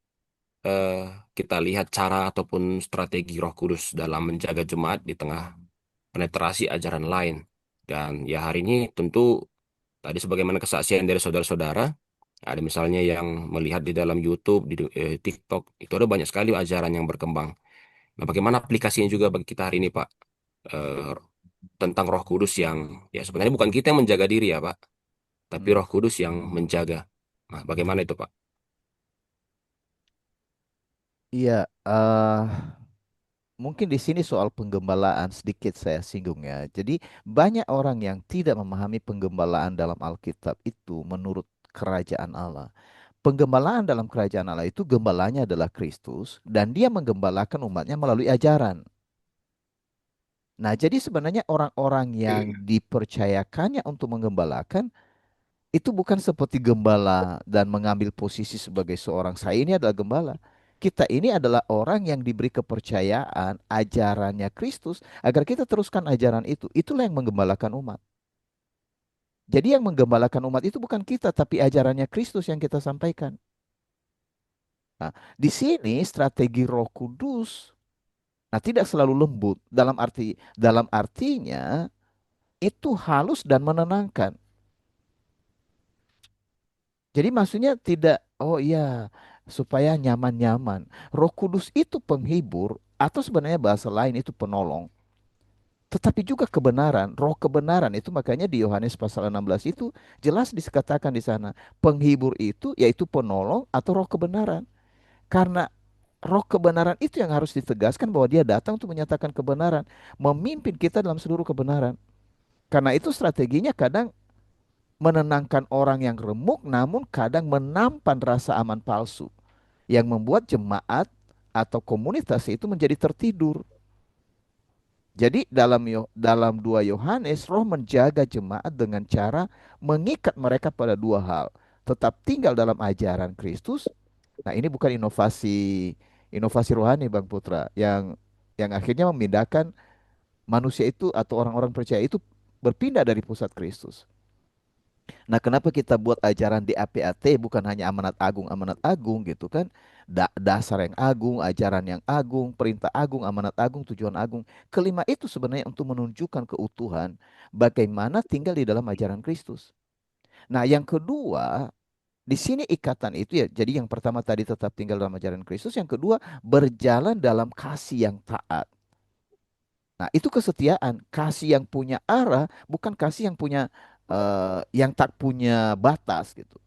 eh, kita lihat cara ataupun strategi Roh Kudus dalam menjaga jemaat di tengah penetrasi ajaran lain. Dan ya hari ini tentu tadi sebagaimana kesaksian dari saudara-saudara, ada misalnya yang melihat di dalam YouTube, di TikTok, itu ada banyak sekali ajaran yang berkembang. Nah, bagaimana aplikasinya juga bagi kita hari ini, Pak? Eh, Tentang Roh Kudus yang ya sebenarnya bukan kita yang menjaga diri ya, Pak, tapi Hmm. Roh Kudus yang menjaga. Nah, bagaimana itu, Pak? Iya, mungkin di sini soal penggembalaan sedikit saya singgung ya. Jadi banyak orang yang tidak memahami penggembalaan dalam Alkitab itu menurut kerajaan Allah. Penggembalaan dalam kerajaan Allah itu gembalanya adalah Kristus dan dia menggembalakan umatnya melalui ajaran. Nah, jadi sebenarnya orang-orang yang dipercayakannya untuk menggembalakan itu bukan seperti gembala dan mengambil posisi sebagai seorang saya ini adalah gembala. Kita ini adalah orang yang diberi kepercayaan ajarannya Kristus agar kita teruskan ajaran itu. Itulah yang menggembalakan umat. Jadi yang menggembalakan umat itu bukan kita tapi ajarannya Kristus yang kita sampaikan. Nah, di sini strategi Roh Kudus tidak selalu lembut dalam artinya itu halus dan menenangkan. Jadi maksudnya tidak, oh iya, supaya nyaman-nyaman. Roh Kudus itu penghibur, atau sebenarnya bahasa lain itu penolong. Tetapi juga kebenaran, roh kebenaran itu makanya di Yohanes pasal 16 itu jelas dikatakan di sana. Penghibur itu yaitu penolong atau roh kebenaran. Karena roh kebenaran itu yang harus ditegaskan bahwa dia datang untuk menyatakan kebenaran. Memimpin kita dalam seluruh kebenaran. Karena itu strateginya kadang menenangkan orang yang remuk namun kadang menampan rasa aman palsu. Yang membuat jemaat atau komunitas itu menjadi tertidur. Jadi dalam 2 Yohanes, Roh menjaga jemaat dengan cara mengikat mereka pada dua hal. Tetap tinggal dalam ajaran Kristus. Nah, ini bukan inovasi rohani Bang Putra yang akhirnya memindahkan manusia itu atau orang-orang percaya itu berpindah dari pusat Kristus. Nah, kenapa kita buat ajaran di APAT bukan hanya amanat agung gitu kan? Dasar yang agung, ajaran yang agung, perintah agung, amanat agung, tujuan agung. Kelima itu sebenarnya untuk menunjukkan keutuhan bagaimana tinggal di dalam ajaran Kristus. Nah, yang kedua, di sini ikatan itu ya. Jadi yang pertama tadi tetap tinggal dalam ajaran Kristus, yang kedua berjalan dalam kasih yang taat. Nah, itu kesetiaan, kasih yang punya arah, bukan kasih yang punya yang tak punya batas gitu.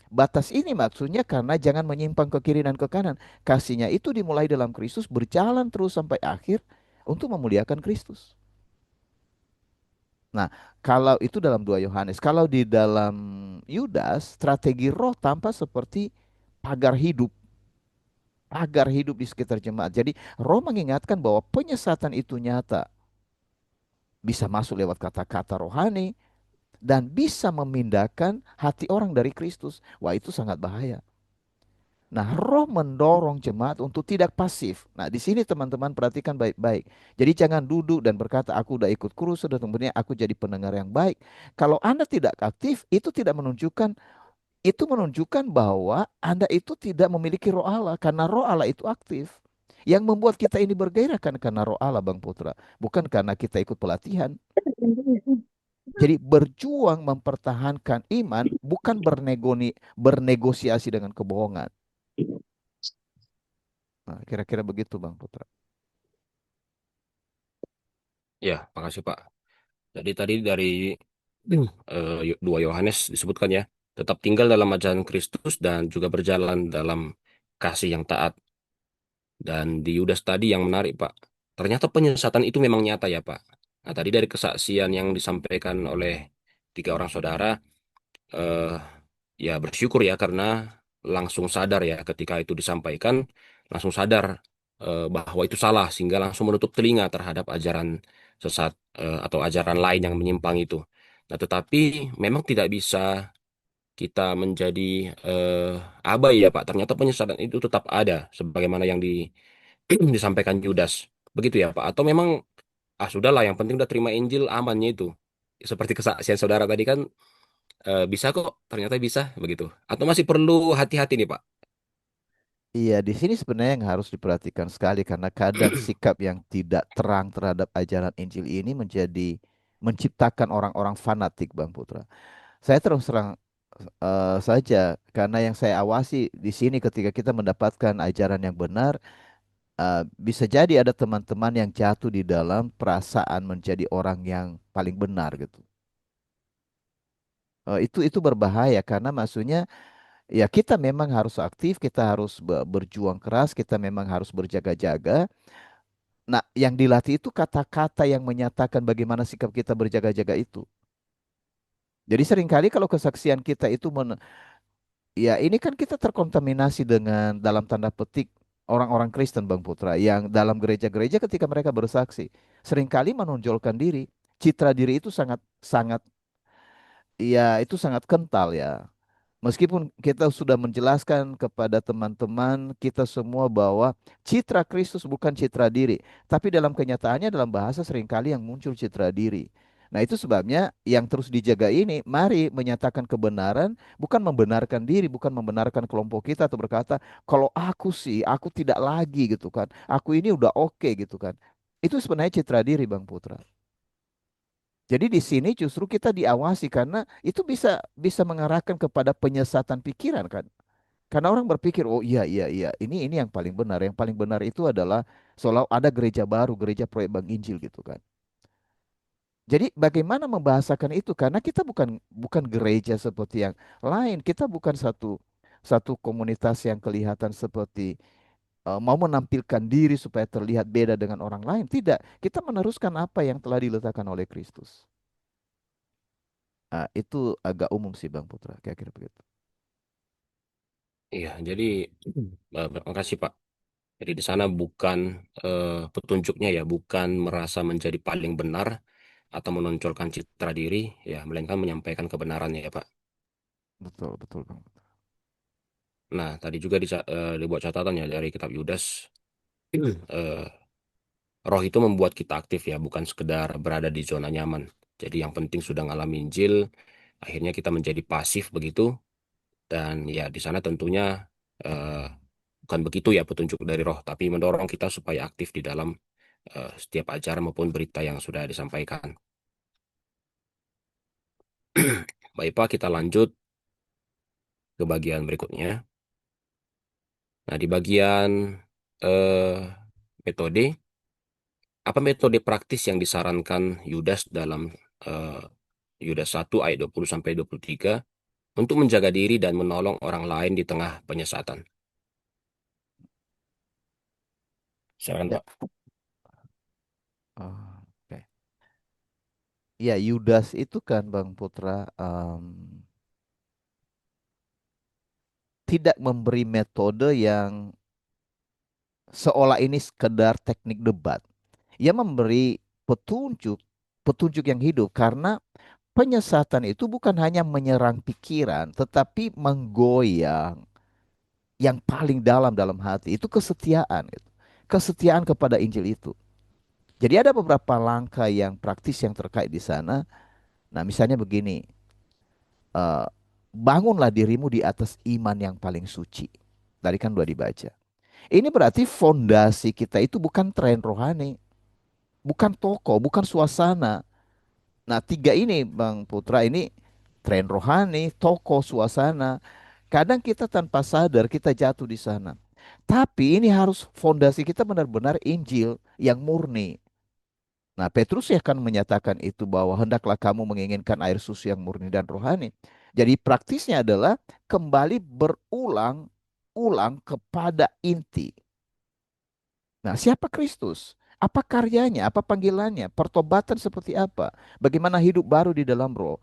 Batas ini maksudnya karena jangan menyimpang ke kiri dan ke kanan. Kasihnya itu dimulai dalam Kristus, berjalan terus sampai akhir untuk memuliakan Kristus. Nah, kalau itu dalam 2 Yohanes, kalau di dalam Yudas, strategi roh tampak seperti pagar hidup, pagar hidup di sekitar jemaat. Jadi, roh mengingatkan bahwa penyesatan itu nyata, bisa masuk lewat kata-kata rohani dan bisa memindahkan hati orang dari Kristus. Wah, itu sangat bahaya. Nah, roh mendorong jemaat untuk tidak pasif. Nah, di sini teman-teman perhatikan baik-baik. Jadi jangan duduk dan berkata, aku udah ikut kursus, sudah kemudian aku jadi pendengar yang baik. Kalau Anda tidak aktif, itu menunjukkan bahwa Anda itu tidak memiliki roh Allah. Karena roh Allah itu aktif. Yang membuat kita ini bergairah kan karena roh Allah, Bang Putra. Bukan karena kita ikut pelatihan. Jadi berjuang mempertahankan iman, bukan bernegosiasi dengan kebohongan. Nah, kira-kira begitu, Bang Putra. Ya, makasih Pak. Jadi tadi dari 2 Yohanes disebutkan ya, tetap tinggal dalam ajaran Kristus dan juga berjalan dalam kasih yang taat. Dan di Yudas tadi yang menarik Pak, ternyata penyesatan itu memang nyata ya Pak. Nah tadi dari kesaksian yang disampaikan oleh 3 orang saudara, eh, ya bersyukur ya karena langsung sadar ya ketika itu disampaikan, langsung sadar bahwa itu salah sehingga langsung menutup telinga terhadap ajaran sesat atau ajaran lain yang menyimpang itu. Nah, tetapi memang tidak bisa kita menjadi eh, abai ya Pak. Ternyata penyesalan itu tetap ada sebagaimana yang disampaikan Yudas. Begitu ya Pak. Atau memang sudahlah yang penting udah terima Injil amannya itu. Seperti kesaksian saudara tadi kan bisa kok, ternyata bisa begitu. Atau masih perlu hati-hati nih Pak. Iya, di sini sebenarnya yang harus diperhatikan sekali karena kadang sikap yang tidak terang terhadap ajaran Injil ini menciptakan orang-orang fanatik, Bang Putra. Saya terus terang saja karena yang saya awasi di sini ketika kita mendapatkan ajaran yang benar, bisa jadi ada teman-teman yang jatuh di dalam perasaan menjadi orang yang paling benar gitu. Itu berbahaya karena maksudnya ya kita memang harus aktif, kita harus berjuang keras, kita memang harus berjaga-jaga. Nah, yang dilatih itu kata-kata yang menyatakan bagaimana sikap kita berjaga-jaga itu. Jadi seringkali kalau kesaksian kita itu ya ini kan kita terkontaminasi dengan dalam tanda petik orang-orang Kristen Bang Putra yang dalam gereja-gereja ketika mereka bersaksi seringkali menonjolkan diri, citra diri itu sangat sangat ya itu sangat kental ya. Meskipun kita sudah menjelaskan kepada teman-teman kita semua bahwa citra Kristus bukan citra diri, tapi dalam kenyataannya dalam bahasa seringkali yang muncul citra diri. Nah, itu sebabnya yang terus dijaga ini, mari menyatakan kebenaran, bukan membenarkan diri, bukan membenarkan kelompok kita atau berkata, kalau aku sih, aku tidak lagi gitu kan. Aku ini udah oke gitu kan. Itu sebenarnya citra diri, Bang Putra. Jadi di sini justru kita diawasi karena itu bisa bisa mengarahkan kepada penyesatan pikiran kan. Karena orang berpikir, oh iya iya iya, ini yang paling benar. Yang paling benar itu adalah seolah ada gereja baru, gereja proyek Bang Injil gitu kan. Jadi bagaimana membahasakan itu? Karena kita bukan bukan gereja seperti yang lain. Kita bukan satu satu komunitas yang kelihatan seperti mau menampilkan diri supaya terlihat beda dengan orang lain. Tidak, kita meneruskan apa yang telah diletakkan oleh Kristus. Itu agak umum sih Bang Putra, kira-kira begitu. Iya, jadi terima kasih Pak. Jadi di sana bukan petunjuknya ya, bukan merasa menjadi paling benar atau menonjolkan citra diri, ya, melainkan menyampaikan kebenarannya ya Pak. Betul, betul Bang. Nah, tadi juga dibuat catatan ya dari kitab Yudas, eh, roh itu membuat kita aktif ya, bukan sekedar berada di zona nyaman. Jadi yang penting sudah ngalami Injil, akhirnya kita menjadi pasif begitu, dan ya di sana tentunya eh, bukan begitu ya petunjuk dari roh, tapi mendorong kita supaya aktif di dalam setiap ajaran maupun berita yang sudah disampaikan. Baik Pak, kita lanjut ke bagian berikutnya. Nah, di bagian eh, metode, apa metode praktis yang disarankan Yudas dalam eh, Yudas 1 ayat 20 sampai 23 untuk menjaga diri dan menolong orang lain di tengah penyesatan? Silakan Ya. Pak. Oh, oke. Ya, Yudas itu kan Bang Putra tidak memberi metode yang seolah ini sekedar teknik debat. Ia memberi petunjuk, petunjuk yang hidup karena penyesatan itu bukan hanya menyerang pikiran, tetapi menggoyang yang paling dalam dalam hati. Itu kesetiaan, gitu. Kesetiaan kepada Injil itu. Jadi ada beberapa langkah yang praktis yang terkait di sana. Nah, misalnya begini, eh, bangunlah dirimu di atas iman yang paling suci. Tadi kan dua dibaca. Ini berarti fondasi kita itu bukan tren rohani, bukan toko, bukan suasana. Nah, tiga ini Bang Putra ini tren rohani, toko, suasana. Kadang kita tanpa sadar kita jatuh di sana. Tapi ini harus fondasi kita benar-benar Injil yang murni. Nah, Petrus ya akan menyatakan itu bahwa hendaklah kamu menginginkan air susu yang murni dan rohani. Jadi praktisnya adalah kembali berulang-ulang kepada inti. Nah, siapa Kristus? Apa karyanya? Apa panggilannya? Pertobatan seperti apa? Bagaimana hidup baru di dalam roh?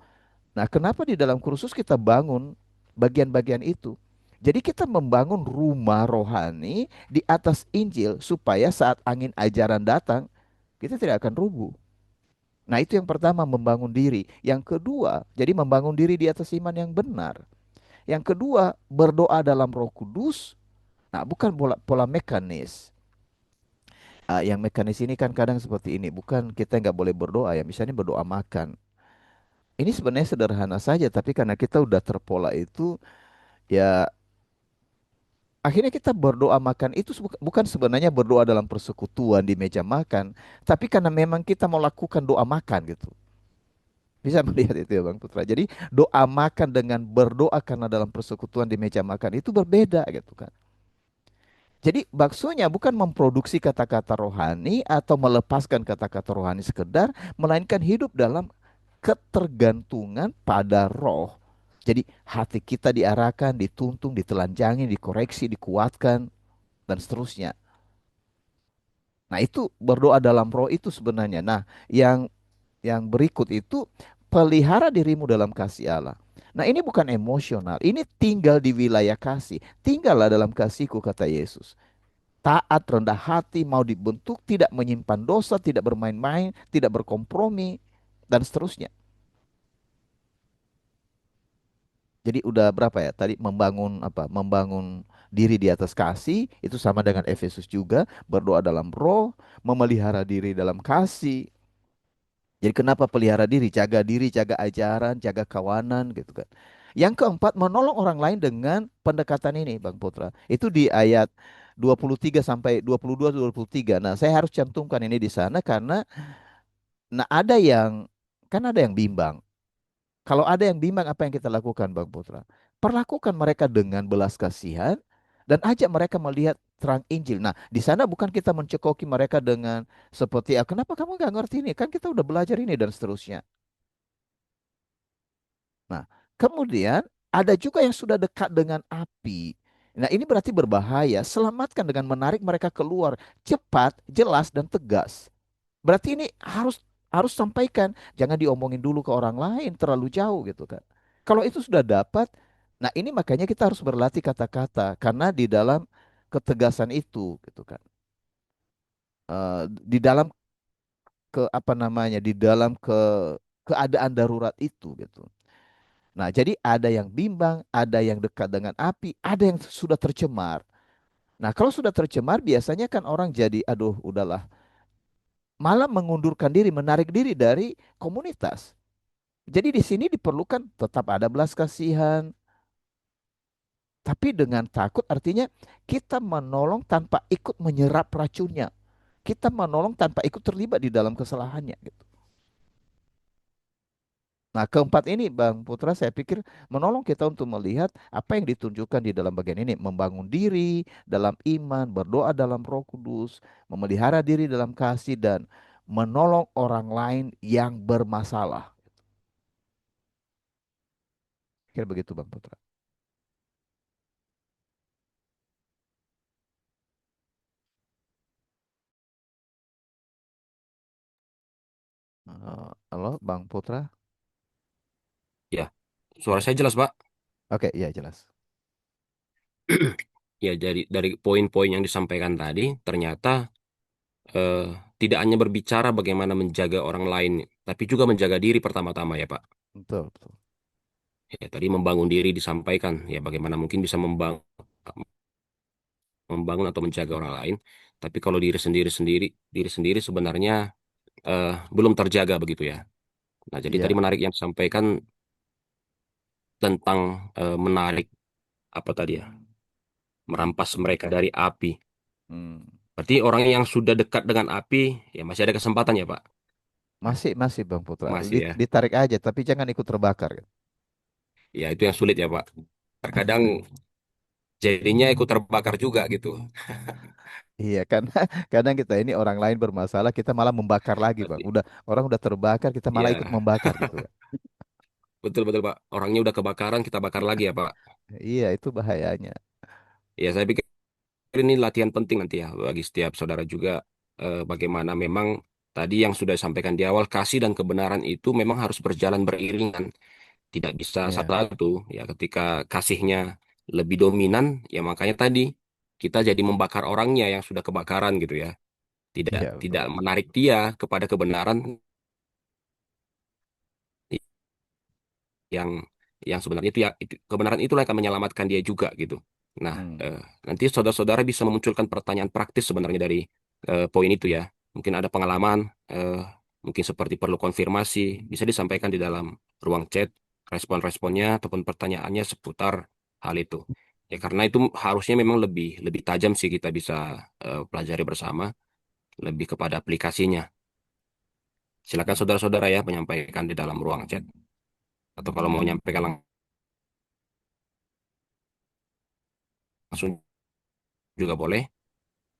Nah, kenapa di dalam kursus kita bangun bagian-bagian itu? Jadi kita membangun rumah rohani di atas Injil supaya saat angin ajaran datang, kita tidak akan rubuh. Nah, itu yang pertama, membangun diri. Yang kedua, jadi membangun diri di atas iman yang benar. Yang kedua, berdoa dalam Roh Kudus. Nah, bukan pola mekanis. Yang mekanis ini kan kadang seperti ini. Bukan kita nggak boleh berdoa ya. Misalnya berdoa makan. Ini sebenarnya sederhana saja, tapi karena kita udah terpola itu, ya akhirnya kita berdoa makan itu bukan sebenarnya berdoa dalam persekutuan di meja makan, tapi karena memang kita mau lakukan doa makan gitu. Bisa melihat itu ya Bang Putra. Jadi doa makan dengan berdoa karena dalam persekutuan di meja makan itu berbeda gitu kan. Jadi maksudnya bukan memproduksi kata-kata rohani atau melepaskan kata-kata rohani sekedar, melainkan hidup dalam ketergantungan pada roh. Jadi hati kita diarahkan, dituntun, ditelanjangi, dikoreksi, dikuatkan, dan seterusnya. Nah itu berdoa dalam roh itu sebenarnya. Nah yang berikut itu pelihara dirimu dalam kasih Allah. Nah ini bukan emosional, ini tinggal di wilayah kasih. Tinggallah dalam kasihku kata Yesus. Taat, rendah hati, mau dibentuk, tidak menyimpan dosa, tidak bermain-main, tidak berkompromi, dan seterusnya. Jadi udah berapa ya? Tadi membangun apa? Membangun diri di atas kasih, itu sama dengan Efesus juga, berdoa dalam roh, memelihara diri dalam kasih. Jadi kenapa pelihara diri? Jaga diri, jaga ajaran, jaga kawanan gitu kan. Yang keempat, menolong orang lain dengan pendekatan ini, Bang Putra. Itu di ayat 23 sampai 22 23. Nah, saya harus cantumkan ini di sana karena nah ada yang kan ada yang bimbang. Kalau ada yang bimbang, apa yang kita lakukan, Bang Putra? Perlakukan mereka dengan belas kasihan dan ajak mereka melihat terang Injil. Nah, di sana bukan kita mencekoki mereka dengan seperti, ah, kenapa kamu nggak ngerti ini? Kan kita udah belajar ini dan seterusnya. Nah, kemudian ada juga yang sudah dekat dengan api. Nah, ini berarti berbahaya. Selamatkan dengan menarik mereka keluar cepat, jelas, dan tegas. Berarti ini harus harus sampaikan, jangan diomongin dulu ke orang lain terlalu jauh gitu kan. Kalau itu sudah dapat, nah ini makanya kita harus berlatih kata-kata karena di dalam ketegasan itu gitu kan. Di dalam ke apa namanya, di dalam keadaan darurat itu gitu. Nah, jadi ada yang bimbang, ada yang dekat dengan api, ada yang sudah tercemar. Nah, kalau sudah tercemar biasanya kan orang jadi aduh udahlah, malah mengundurkan diri, menarik diri dari komunitas. Jadi di sini diperlukan tetap ada belas kasihan, tapi dengan takut artinya kita menolong tanpa ikut menyerap racunnya. Kita menolong tanpa ikut terlibat di dalam kesalahannya gitu. Nah, keempat ini Bang Putra saya pikir menolong kita untuk melihat apa yang ditunjukkan di dalam bagian ini, membangun diri dalam iman, berdoa dalam Roh Kudus, memelihara diri dalam kasih dan menolong orang lain yang bermasalah. Kira begitu Bang Putra. Halo Bang Putra. Ya, suara saya jelas, Pak. Oke, iya jelas. Ya, dari poin-poin yang disampaikan tadi, ternyata eh, tidak hanya berbicara bagaimana menjaga orang lain, tapi juga menjaga diri pertama-tama ya, Pak. Betul, betul. Ya, tadi membangun diri disampaikan, ya bagaimana mungkin bisa membangun atau menjaga orang lain, tapi kalau diri sendiri sebenarnya belum terjaga begitu ya. Nah, jadi tadi Iya. menarik yang disampaikan tentang menarik apa tadi ya, merampas mereka dari api. Hmm. Berarti orang yang sudah dekat dengan api, ya masih ada kesempatan ya, Pak. Masih Bang Putra. Masih ya. Ditarik aja, tapi jangan ikut terbakar, gitu. Ya, itu yang sulit ya, Pak. Terkadang jadinya ikut terbakar juga gitu. Iya, karena kadang kita ini orang lain bermasalah, kita malah membakar lagi, Bang. Berarti, Orang udah terbakar, kita malah ikut ya, membakar gitu kan. betul-betul, Pak. Orangnya udah kebakaran, kita bakar lagi ya, Pak. Iya, itu bahayanya. Ya, saya pikir ini latihan penting nanti ya bagi setiap saudara juga, bagaimana memang tadi yang sudah disampaikan di awal, kasih dan kebenaran itu memang harus berjalan beriringan, tidak bisa Iya, satu-satu ya. Ketika kasihnya lebih dominan, ya makanya tadi kita jadi membakar orangnya yang sudah kebakaran gitu ya, tidak iya betul. tidak menarik dia kepada kebenaran yang sebenarnya itu ya, kebenaran itulah yang akan menyelamatkan dia juga gitu. Nah, Hmm. nanti saudara-saudara bisa memunculkan pertanyaan praktis sebenarnya dari poin itu ya. Mungkin ada pengalaman, mungkin seperti perlu konfirmasi, bisa disampaikan di dalam ruang chat, respon-responnya ataupun pertanyaannya seputar hal itu. Ya karena itu harusnya memang lebih lebih tajam sih kita bisa pelajari bersama, lebih kepada aplikasinya. Silakan Hmm. saudara-saudara ya menyampaikan di dalam ruang chat atau kalau mau menyampaikan langsung juga boleh.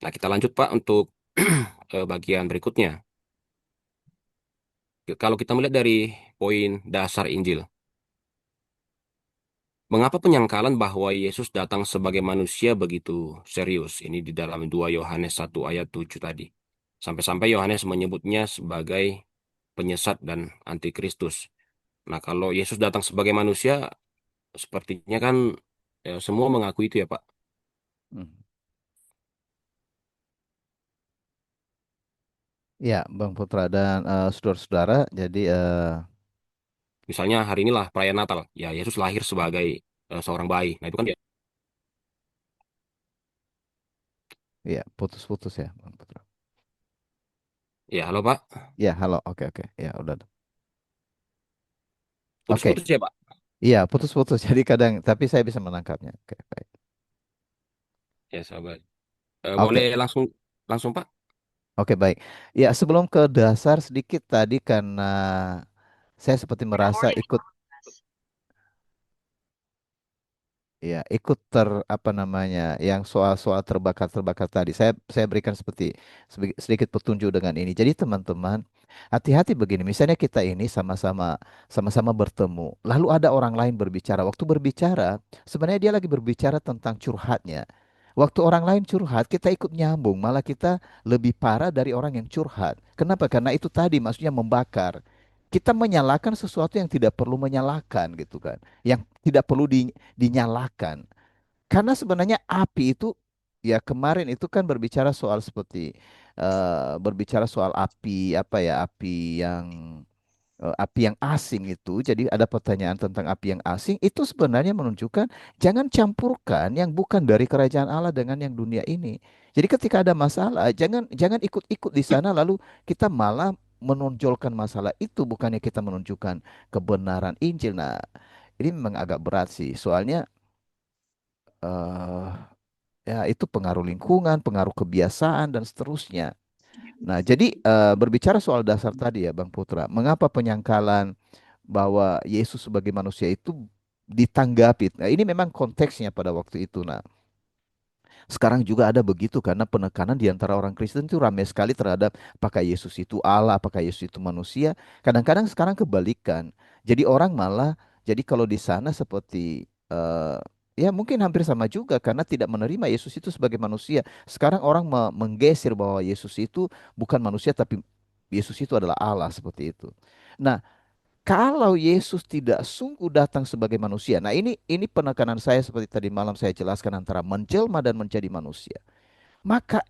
Nah, kita lanjut Pak untuk bagian berikutnya. Kalau kita melihat dari poin dasar Injil, mengapa penyangkalan bahwa Yesus datang sebagai manusia begitu serius? Ini di dalam 2 Yohanes 1 ayat 7 tadi. Sampai-sampai Yohanes menyebutnya sebagai penyesat dan antikristus. Nah, kalau Yesus datang sebagai manusia, sepertinya kan semua mengaku itu ya Pak. Hmm. Iya, Bang Putra dan saudara-saudara. Jadi, Misalnya hari inilah perayaan Natal, ya Yesus lahir sebagai seorang bayi. Nah, itu kan ya, iya putus-putus ya, Bang Putra. ya halo Pak, Ya, halo. Oke, oke. Ya, udah. Oke. putus-putus ya Pak. Iya, putus-putus. Jadi kadang, tapi saya bisa menangkapnya. Oke, baik. Ya sahabat. Oke, Boleh langsung langsung Pak? oke, baik. Ya, sebelum ke dasar sedikit tadi karena Saya seperti merasa ikut, ya, ikut apa namanya, yang soal-soal terbakar-terbakar tadi. Saya berikan seperti sedikit petunjuk dengan ini. Jadi teman-teman, hati-hati begini. Misalnya kita ini sama-sama bertemu, lalu ada orang lain berbicara. Waktu berbicara, sebenarnya dia lagi berbicara tentang curhatnya. Waktu orang lain curhat, kita ikut nyambung, malah kita lebih parah dari orang yang curhat. Kenapa? Karena itu tadi maksudnya membakar. Kita menyalakan sesuatu yang tidak perlu menyalakan gitu kan. Yang tidak perlu dinyalakan. Karena sebenarnya api itu, ya kemarin itu kan berbicara soal seperti berbicara soal api apa ya, api yang asing itu. Jadi ada pertanyaan tentang api yang asing itu sebenarnya menunjukkan jangan campurkan yang bukan dari kerajaan Allah dengan yang dunia ini. Jadi ketika ada masalah, jangan jangan ikut-ikut di sana lalu kita malah menonjolkan masalah itu, bukannya kita menunjukkan kebenaran Injil. Nah, ini memang agak berat sih. Soalnya eh ya itu pengaruh lingkungan, pengaruh kebiasaan dan seterusnya. Nah, jadi berbicara soal dasar tadi ya Bang Putra, mengapa penyangkalan bahwa Yesus sebagai manusia itu ditanggapi? Nah, ini memang konteksnya pada waktu itu. Nah, sekarang juga ada begitu karena penekanan di antara orang Kristen itu ramai sekali terhadap apakah Yesus itu Allah, apakah Yesus itu manusia. Kadang-kadang sekarang kebalikan. Jadi orang malah, jadi kalau di sana seperti ya mungkin hampir sama juga karena tidak menerima Yesus itu sebagai manusia. Sekarang orang menggeser bahwa Yesus itu bukan manusia tapi Yesus itu adalah Allah seperti itu. Nah, kalau Yesus tidak sungguh datang sebagai manusia. Nah, ini penekanan saya seperti tadi malam saya jelaskan antara menjelma dan menjadi manusia. Maka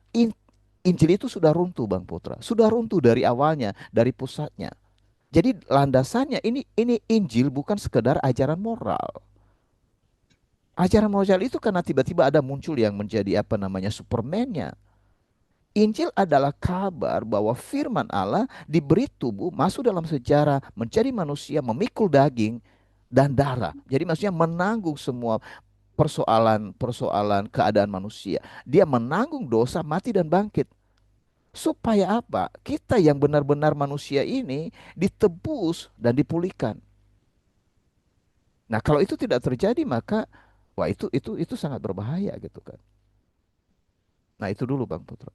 Injil itu sudah runtuh Bang Putra. Sudah runtuh dari awalnya, dari pusatnya. Jadi landasannya ini Injil bukan sekedar ajaran moral. Ajaran moral itu karena tiba-tiba ada muncul yang menjadi apa namanya Superman-nya. Injil adalah kabar bahwa firman Allah diberi tubuh, masuk dalam sejarah, menjadi manusia, memikul daging dan darah. Jadi maksudnya menanggung semua persoalan keadaan manusia. Dia menanggung dosa, mati dan bangkit. Supaya apa? Kita yang benar-benar manusia ini ditebus dan dipulihkan. Nah, kalau itu tidak terjadi maka wah itu sangat berbahaya gitu kan. Nah, itu dulu Bang Putra.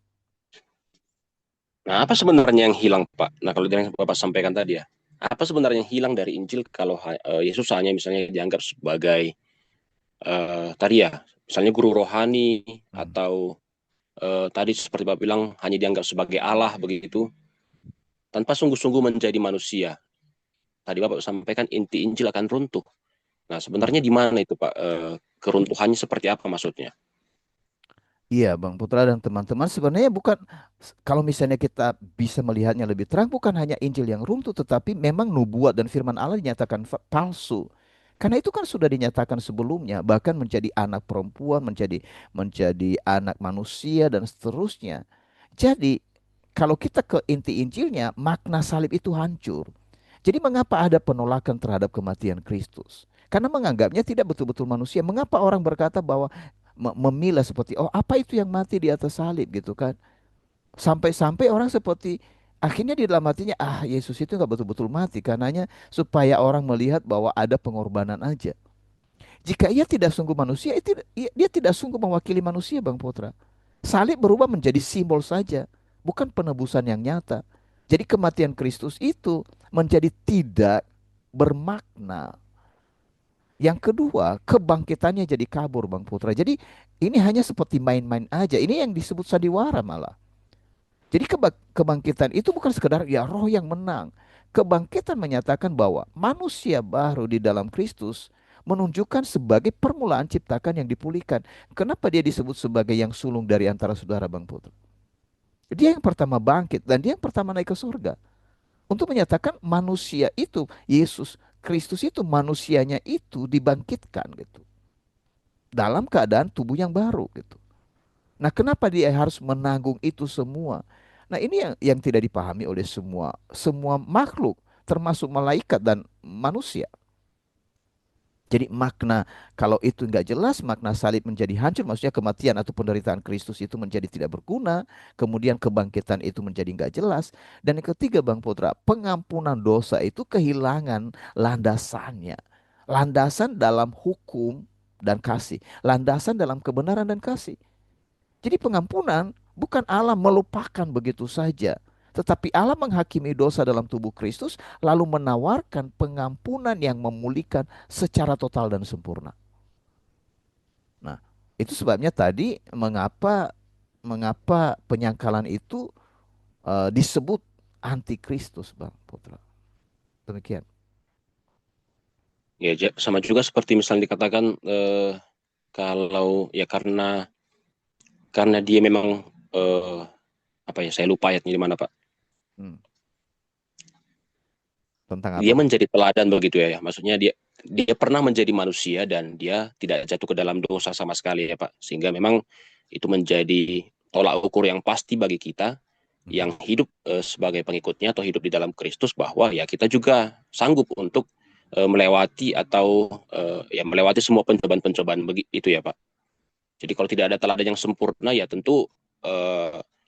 Nah, apa sebenarnya yang hilang, Pak? Nah, kalau yang Bapak sampaikan tadi ya, apa sebenarnya yang hilang dari Injil kalau Yesus hanya misalnya dianggap sebagai tadi ya, misalnya guru rohani Hmm. atau tadi seperti Bapak bilang hanya dianggap sebagai Allah begitu, tanpa sungguh-sungguh menjadi manusia. Tadi Bapak sampaikan inti Injil akan runtuh. Nah, Hmm. sebenarnya di mana itu, Pak? Keruntuhannya seperti apa maksudnya? Iya, Bang Putra dan teman-teman, sebenarnya bukan, kalau misalnya kita bisa melihatnya lebih terang, bukan hanya Injil yang runtuh, tetapi memang nubuat dan firman Allah dinyatakan palsu. Karena itu kan sudah dinyatakan sebelumnya, bahkan menjadi anak perempuan, menjadi anak manusia dan seterusnya. Jadi, kalau kita ke inti Injilnya, makna salib itu hancur. Jadi mengapa ada penolakan terhadap kematian Kristus? Karena menganggapnya tidak betul-betul manusia. Mengapa orang berkata bahwa memilah seperti, oh apa itu yang mati di atas salib gitu kan? Sampai-sampai orang seperti akhirnya di dalam hatinya, ah Yesus itu nggak betul-betul mati karenanya supaya orang melihat bahwa ada pengorbanan aja. Jika ia tidak sungguh manusia, dia tidak sungguh mewakili manusia, Bang Putra. Salib berubah menjadi simbol saja, bukan penebusan yang nyata. Jadi kematian Kristus itu menjadi tidak bermakna. Yang kedua, kebangkitannya jadi kabur, Bang Putra. Jadi ini hanya seperti main-main aja. Ini yang disebut sandiwara malah. Jadi kebangkitan itu bukan sekedar ya roh yang menang. Kebangkitan menyatakan bahwa manusia baru di dalam Kristus menunjukkan sebagai permulaan ciptakan yang dipulihkan. Kenapa dia disebut sebagai yang sulung dari antara saudara Bang Putra? Dia yang pertama bangkit dan dia yang pertama naik ke surga. Untuk menyatakan manusia itu, Yesus Kristus itu manusianya itu dibangkitkan gitu. Dalam keadaan tubuh yang baru gitu. Nah, kenapa dia harus menanggung itu semua? Nah, ini yang tidak dipahami oleh semua makhluk, termasuk malaikat dan manusia. Jadi makna kalau itu nggak jelas, makna salib menjadi hancur, maksudnya kematian atau penderitaan Kristus itu menjadi tidak berguna, kemudian kebangkitan itu menjadi nggak jelas. Dan yang ketiga Bang Putra, pengampunan dosa itu kehilangan landasannya. Landasan dalam hukum dan kasih, landasan dalam kebenaran dan kasih. Jadi pengampunan bukan Allah melupakan begitu saja, tetapi Allah menghakimi dosa dalam tubuh Kristus lalu menawarkan pengampunan yang memulihkan secara total dan sempurna. Nah, itu sebabnya tadi mengapa mengapa penyangkalan itu disebut antikristus, Bang Putra. Demikian. Ya, sama juga seperti misalnya dikatakan kalau ya karena dia memang apa ya, saya lupa ayatnya di mana Pak. Hmm. Tentang Dia apa? menjadi teladan begitu ya, ya. Maksudnya dia pernah menjadi manusia dan dia tidak jatuh ke dalam dosa sama sekali ya Pak. Sehingga memang itu menjadi tolak ukur yang pasti bagi kita yang hidup sebagai pengikutnya atau hidup di dalam Kristus, bahwa ya kita juga sanggup untuk melewati atau ya melewati semua pencobaan-pencobaan begitu ya Pak. Jadi kalau tidak ada teladan yang sempurna, ya tentu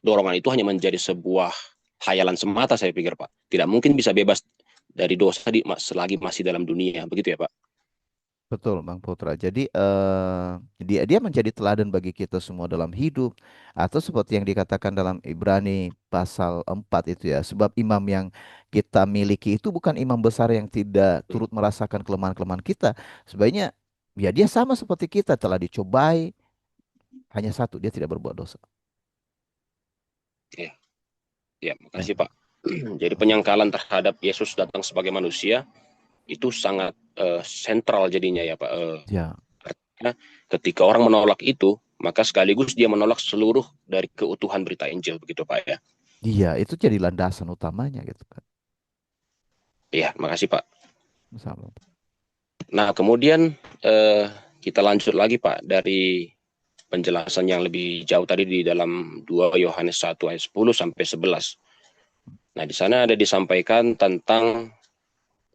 dorongan itu hanya menjadi sebuah khayalan semata, saya pikir Pak. Tidak mungkin bisa bebas dari dosa selagi masih dalam dunia, begitu ya Pak. Betul, Bang Putra. Jadi dia menjadi teladan bagi kita semua dalam hidup, atau seperti yang dikatakan dalam Ibrani pasal 4 itu ya. Sebab imam yang kita miliki itu bukan imam besar yang tidak turut merasakan kelemahan-kelemahan kita. Sebaiknya ya dia sama seperti kita, telah dicobai, hanya satu, dia tidak berbuat dosa. Ya, ya, Ya, makasih Pak. Jadi penyangkalan terhadap Yesus datang sebagai manusia itu sangat sentral jadinya ya Pak. ya, Artinya ketika orang menolak itu, maka sekaligus dia menolak seluruh dari keutuhan berita Injil, begitu Pak ya. dia itu jadi landasan utamanya gitu kan. Iya, makasih Pak. Sama. Nah, kemudian kita lanjut lagi Pak dari penjelasan yang lebih jauh tadi di dalam 2 Yohanes 1 ayat 10 sampai 11. Nah, di sana ada disampaikan tentang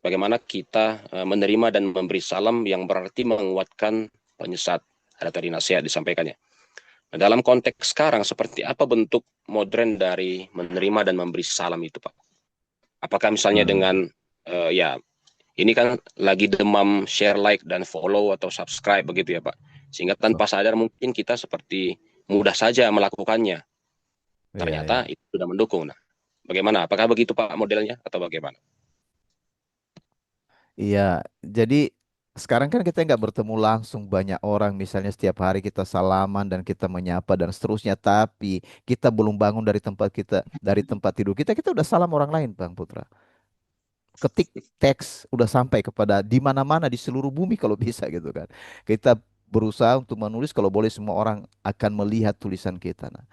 bagaimana kita menerima dan memberi salam, yang berarti menguatkan penyesat. Ada tadi nasihat disampaikannya. Nah, dalam konteks sekarang, seperti apa bentuk modern dari menerima dan memberi salam itu, Pak? Apakah misalnya dengan ya ini kan lagi demam share, like, dan follow atau subscribe begitu ya Pak. Sehingga tanpa sadar mungkin kita seperti mudah saja melakukannya. Iya, iya. Ternyata itu sudah mendukung. Nah, bagaimana? Apakah begitu Pak modelnya atau bagaimana? Iya, jadi sekarang kan kita nggak bertemu langsung banyak orang, misalnya setiap hari kita salaman dan kita menyapa dan seterusnya, tapi kita belum bangun dari tempat kita, dari tempat tidur kita, kita udah salam orang lain, Bang Putra. Ketik teks udah sampai kepada di mana-mana di seluruh bumi kalau bisa gitu kan. Kita berusaha untuk menulis kalau boleh semua orang akan melihat tulisan kita. Nah,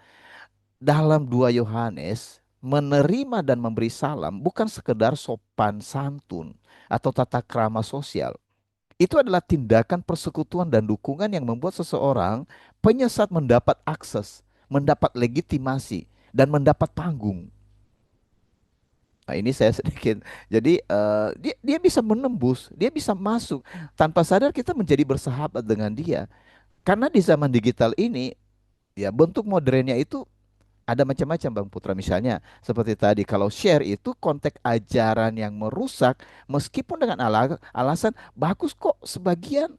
dalam 2 Yohanes, menerima dan memberi salam bukan sekedar sopan santun atau tata krama sosial. Itu adalah tindakan persekutuan dan dukungan yang membuat seseorang penyesat mendapat akses, mendapat legitimasi, dan mendapat panggung. Nah, ini saya sedikit. Jadi dia bisa menembus, dia bisa masuk tanpa sadar kita menjadi bersahabat dengan dia. Karena di zaman digital ini, ya bentuk modernnya itu ada macam-macam Bang Putra. Misalnya seperti tadi, kalau share itu konteks ajaran yang merusak, meskipun dengan alasan bagus kok sebagian.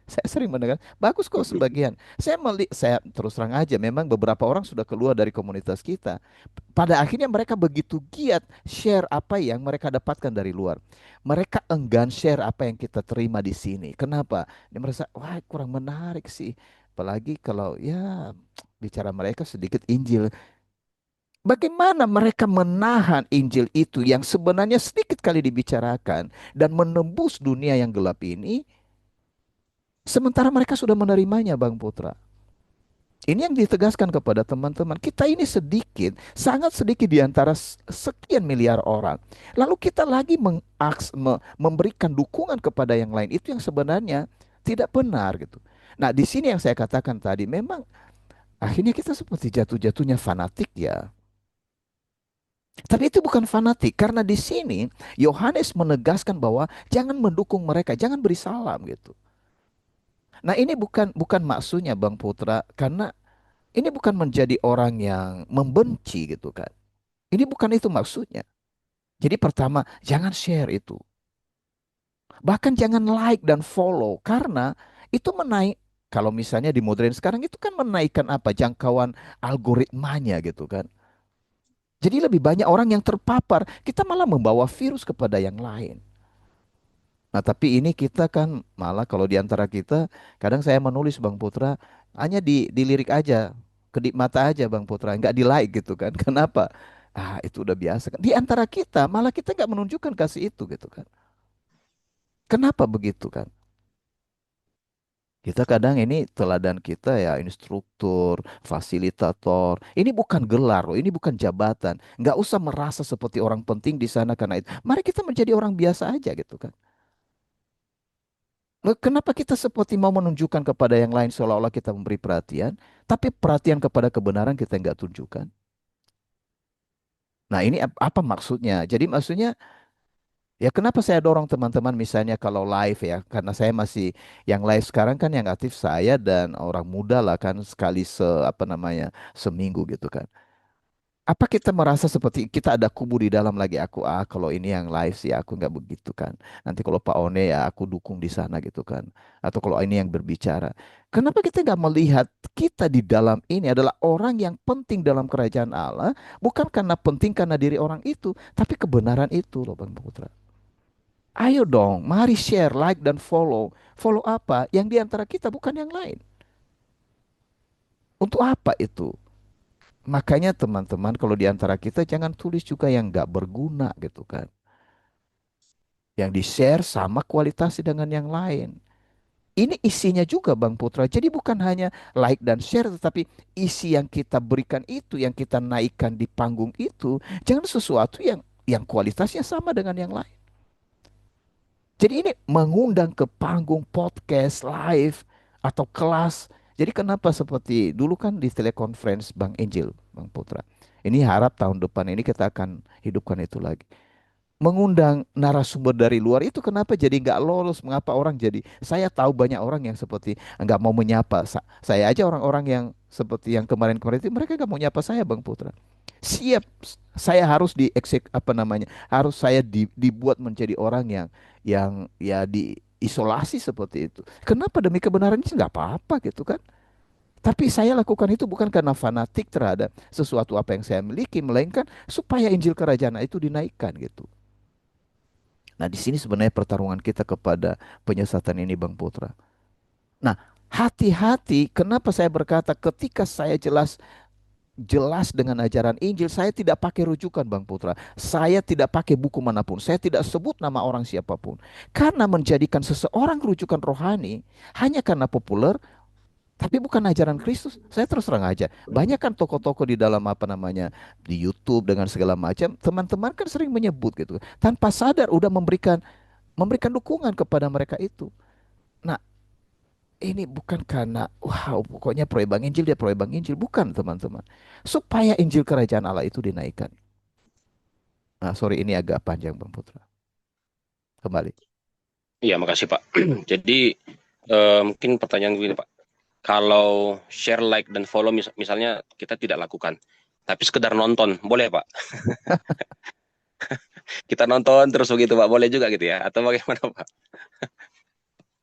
Saya sering mendengar bagus kok sebagian. Saya terus terang aja, memang beberapa orang sudah keluar dari komunitas kita. Pada akhirnya mereka begitu giat share apa yang mereka dapatkan dari luar. Mereka enggan share apa yang kita terima di sini. Kenapa? Dia merasa wah kurang menarik sih. Apalagi kalau ya bicara mereka sedikit Injil. Bagaimana mereka menahan Injil itu yang sebenarnya sedikit kali dibicarakan dan menembus dunia yang gelap ini, sementara mereka sudah menerimanya, Bang Putra. Ini yang ditegaskan kepada teman-teman. Kita ini sedikit, sangat sedikit di antara sekian miliar orang. Lalu kita lagi memberikan dukungan kepada yang lain. Itu yang sebenarnya tidak benar gitu. Nah, di sini yang saya katakan tadi, memang akhirnya kita seperti jatuh-jatuhnya fanatik ya. Tapi itu bukan fanatik karena di sini Yohanes menegaskan bahwa jangan mendukung mereka, jangan beri salam gitu. Nah, ini bukan maksudnya Bang Putra karena ini bukan menjadi orang yang membenci gitu kan. Ini bukan itu maksudnya. Jadi pertama, jangan share itu. Bahkan jangan like dan follow karena itu menaik kalau misalnya di modern sekarang itu kan menaikkan apa jangkauan algoritmanya gitu kan. Jadi lebih banyak orang yang terpapar, kita malah membawa virus kepada yang lain. Nah, tapi ini kita kan malah kalau di antara kita, kadang saya menulis Bang Putra, hanya di lirik aja, kedip mata aja Bang Putra, nggak di like gitu kan. Kenapa? Ah, itu udah biasa kan. Di antara kita, malah kita nggak menunjukkan kasih itu gitu kan. Kenapa begitu kan? Kita kadang ini teladan kita ya instruktur, fasilitator. Ini bukan gelar loh, ini bukan jabatan. Nggak usah merasa seperti orang penting di sana karena itu. Mari kita menjadi orang biasa aja gitu kan. Loh, kenapa kita seperti mau menunjukkan kepada yang lain seolah-olah kita memberi perhatian, tapi perhatian kepada kebenaran kita nggak tunjukkan? Nah, ini apa maksudnya? Jadi maksudnya ya kenapa saya dorong teman-teman misalnya kalau live ya, karena saya masih yang live sekarang kan yang aktif saya dan orang muda lah kan sekali apa namanya seminggu gitu kan. Apa kita merasa seperti kita ada kubu di dalam lagi aku kalau ini yang live sih aku nggak begitu kan. Nanti kalau Pak One ya aku dukung di sana gitu kan. Atau kalau ini yang berbicara. Kenapa kita nggak melihat kita di dalam ini adalah orang yang penting dalam kerajaan Allah, bukan karena penting karena diri orang itu, tapi kebenaran itu loh Bang Putra. Ayo dong, mari share, like dan follow. Follow apa? Yang di antara kita bukan yang lain. Untuk apa itu? Makanya teman-teman kalau di antara kita jangan tulis juga yang nggak berguna gitu kan. Yang di-share sama kualitasnya dengan yang lain. Ini isinya juga Bang Putra. Jadi bukan hanya like dan share tetapi isi yang kita berikan itu, yang kita naikkan di panggung itu, jangan sesuatu yang kualitasnya sama dengan yang lain. Jadi ini mengundang ke panggung podcast live atau kelas. Jadi kenapa seperti dulu kan di telekonferensi Bang Angel, Bang Putra. Ini harap tahun depan ini kita akan hidupkan itu lagi. Mengundang narasumber dari luar itu kenapa jadi nggak lolos? Mengapa orang jadi? Saya tahu banyak orang yang seperti nggak mau menyapa. Saya aja orang-orang yang seperti yang kemarin-kemarin itu mereka nggak mau nyapa saya, Bang Putra. Siap, saya harus apa namanya? Harus saya dibuat menjadi orang yang ya diisolasi seperti itu. Kenapa demi kebenaran sih nggak apa-apa gitu kan? Tapi saya lakukan itu bukan karena fanatik terhadap sesuatu apa yang saya miliki, melainkan supaya Injil Kerajaan itu dinaikkan gitu. Nah, di sini sebenarnya pertarungan kita kepada penyesatan ini, Bang Putra. Nah, hati-hati. Kenapa saya berkata ketika saya jelas jelas dengan ajaran Injil, saya tidak pakai rujukan, Bang Putra. Saya tidak pakai buku manapun. Saya tidak sebut nama orang siapapun. Karena menjadikan seseorang rujukan rohani hanya karena populer, tapi bukan ajaran Kristus. Saya terus terang aja. Banyak kan tokoh-tokoh di dalam apa namanya di YouTube dengan segala macam. Teman-teman kan sering menyebut gitu. Tanpa sadar udah memberikan dukungan kepada mereka itu. Nah, ini bukan karena wow, pokoknya proyek Bang Injil dia proyek Bang Injil, bukan teman-teman. Supaya Injil Kerajaan Allah itu dinaikkan. Nah, sorry ini agak panjang Bang Putra. Kembali. Iya, makasih Pak. Jadi mungkin pertanyaan begini Pak. Kalau share, like, dan follow misalnya kita tidak lakukan, tapi sekedar nonton, boleh Pak? Kita nonton terus begitu Pak, boleh juga gitu ya? Atau bagaimana Pak?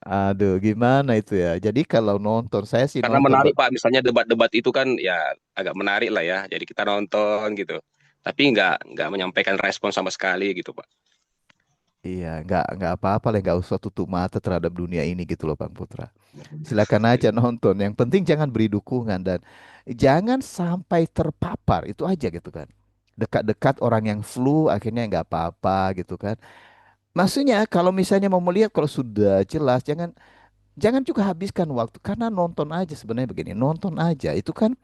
Aduh, gimana itu ya? Jadi kalau nonton, saya sih Karena nonton. menarik Pak, misalnya debat-debat itu kan ya agak menarik lah ya. Jadi kita nonton gitu. Tapi nggak menyampaikan respon sama sekali gitu Pak. Iya, nggak apa-apa lah, nggak usah tutup mata terhadap dunia ini gitu loh, Bang Putra. Silakan aja nonton. Yang penting jangan beri dukungan dan jangan sampai terpapar, itu aja gitu kan. Dekat-dekat orang yang flu, akhirnya nggak apa-apa gitu kan. Maksudnya kalau misalnya mau melihat kalau sudah jelas, jangan jangan juga habiskan waktu karena nonton aja sebenarnya begini, nonton aja itu kan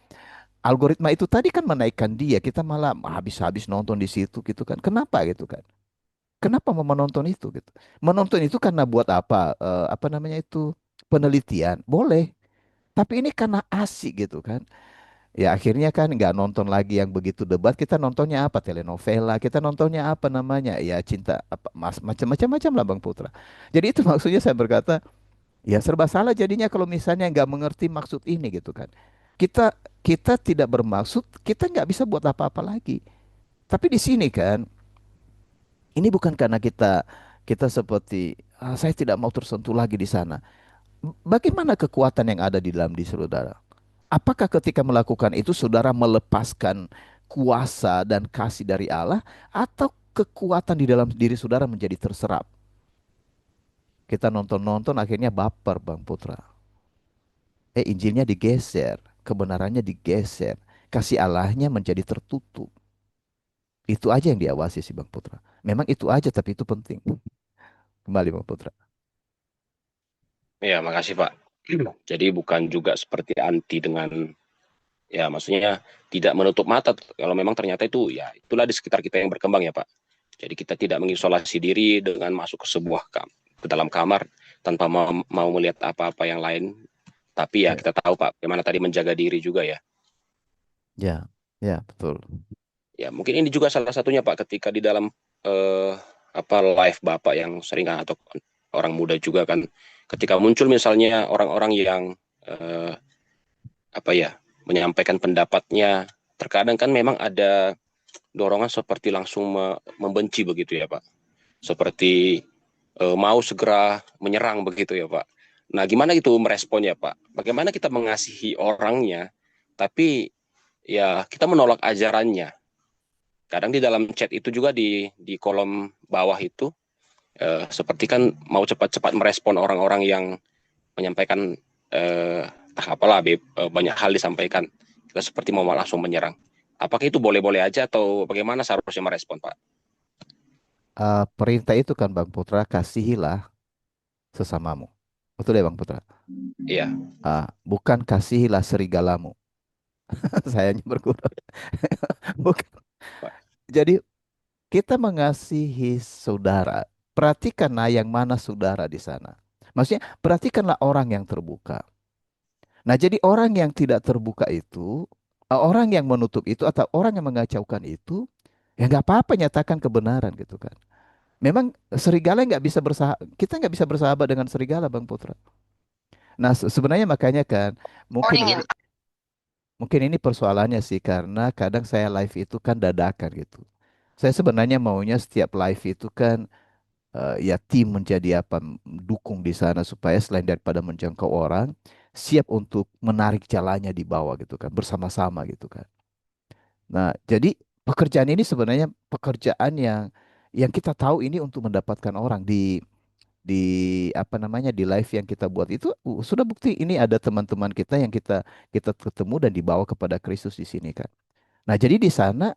algoritma itu tadi kan menaikkan dia, kita malah habis-habis nonton di situ gitu kan. Kenapa gitu kan? Kenapa mau menonton itu gitu? Menonton itu karena buat apa? Apa namanya itu? Penelitian. Boleh. Tapi ini karena asik gitu kan. Ya akhirnya kan nggak nonton lagi yang begitu debat, kita nontonnya apa? Telenovela, kita nontonnya apa namanya? Ya cinta apa mas macam-macam lah Bang Putra. Jadi itu maksudnya saya berkata, ya serba salah jadinya kalau misalnya nggak mengerti maksud ini gitu kan. Kita kita tidak bermaksud, kita nggak bisa buat apa-apa lagi. Tapi di sini kan, ini bukan karena kita seperti saya tidak mau tersentuh lagi di sana. Bagaimana kekuatan yang ada di dalam diri saudara? Apakah ketika melakukan itu saudara melepaskan kuasa dan kasih dari Allah atau kekuatan di dalam diri saudara menjadi terserap? Kita nonton-nonton akhirnya baper Bang Putra. Injilnya digeser, kebenarannya digeser, kasih Allahnya menjadi tertutup. Itu aja yang diawasi sih Bang Putra. Memang itu aja tapi itu penting. Kembali Bang Putra. Ya, makasih Pak. Jadi bukan juga seperti anti dengan, ya maksudnya tidak menutup mata kalau memang ternyata itu, ya itulah di sekitar kita yang berkembang ya Pak. Jadi kita tidak mengisolasi diri dengan masuk ke ke dalam kamar tanpa mau melihat apa-apa yang lain. Tapi ya Ya, kita tahu Pak, bagaimana tadi menjaga diri juga ya. ya, ya betul. Ya mungkin ini juga salah satunya Pak, ketika di dalam eh, live Bapak yang sering atau orang muda juga kan, ketika muncul misalnya orang-orang yang eh, apa ya menyampaikan pendapatnya, terkadang kan memang ada dorongan seperti langsung membenci begitu ya Pak, seperti mau segera menyerang begitu ya Pak. Nah gimana itu meresponnya Pak? Bagaimana kita mengasihi orangnya tapi ya kita menolak ajarannya? Kadang di dalam chat itu juga, di kolom bawah itu seperti kan mau cepat-cepat merespon orang-orang yang menyampaikan apalah banyak hal disampaikan. Kita seperti mau langsung menyerang. Apakah itu boleh-boleh aja atau bagaimana seharusnya merespon Pak? Perintah itu kan Bang Putra, kasihilah sesamamu. Betul ya Bang Putra? Iya, Bukan kasihilah serigalamu. Sayanya berkurang. Bukan. Pak. Jadi kita mengasihi saudara. Perhatikanlah yang mana saudara di sana. Maksudnya perhatikanlah orang yang terbuka. Nah jadi orang yang tidak terbuka itu, orang yang menutup itu atau orang yang mengacaukan itu, ya nggak apa-apa nyatakan kebenaran gitu kan. Memang serigala nggak bisa bersahabat, kita nggak bisa bersahabat dengan serigala Bang Putra. Nah sebenarnya makanya kan mungkin Morning. ini persoalannya sih karena kadang saya live itu kan dadakan gitu. Saya sebenarnya maunya setiap live itu kan ya tim menjadi apa dukung di sana supaya selain daripada menjangkau orang, siap untuk menarik jalannya di bawah gitu kan, bersama-sama gitu kan. Nah, jadi pekerjaan ini sebenarnya pekerjaan yang kita tahu ini untuk mendapatkan orang di apa namanya di live yang kita buat itu sudah bukti ini ada teman-teman kita yang kita kita ketemu dan dibawa kepada Kristus di sini kan. Nah, jadi di sana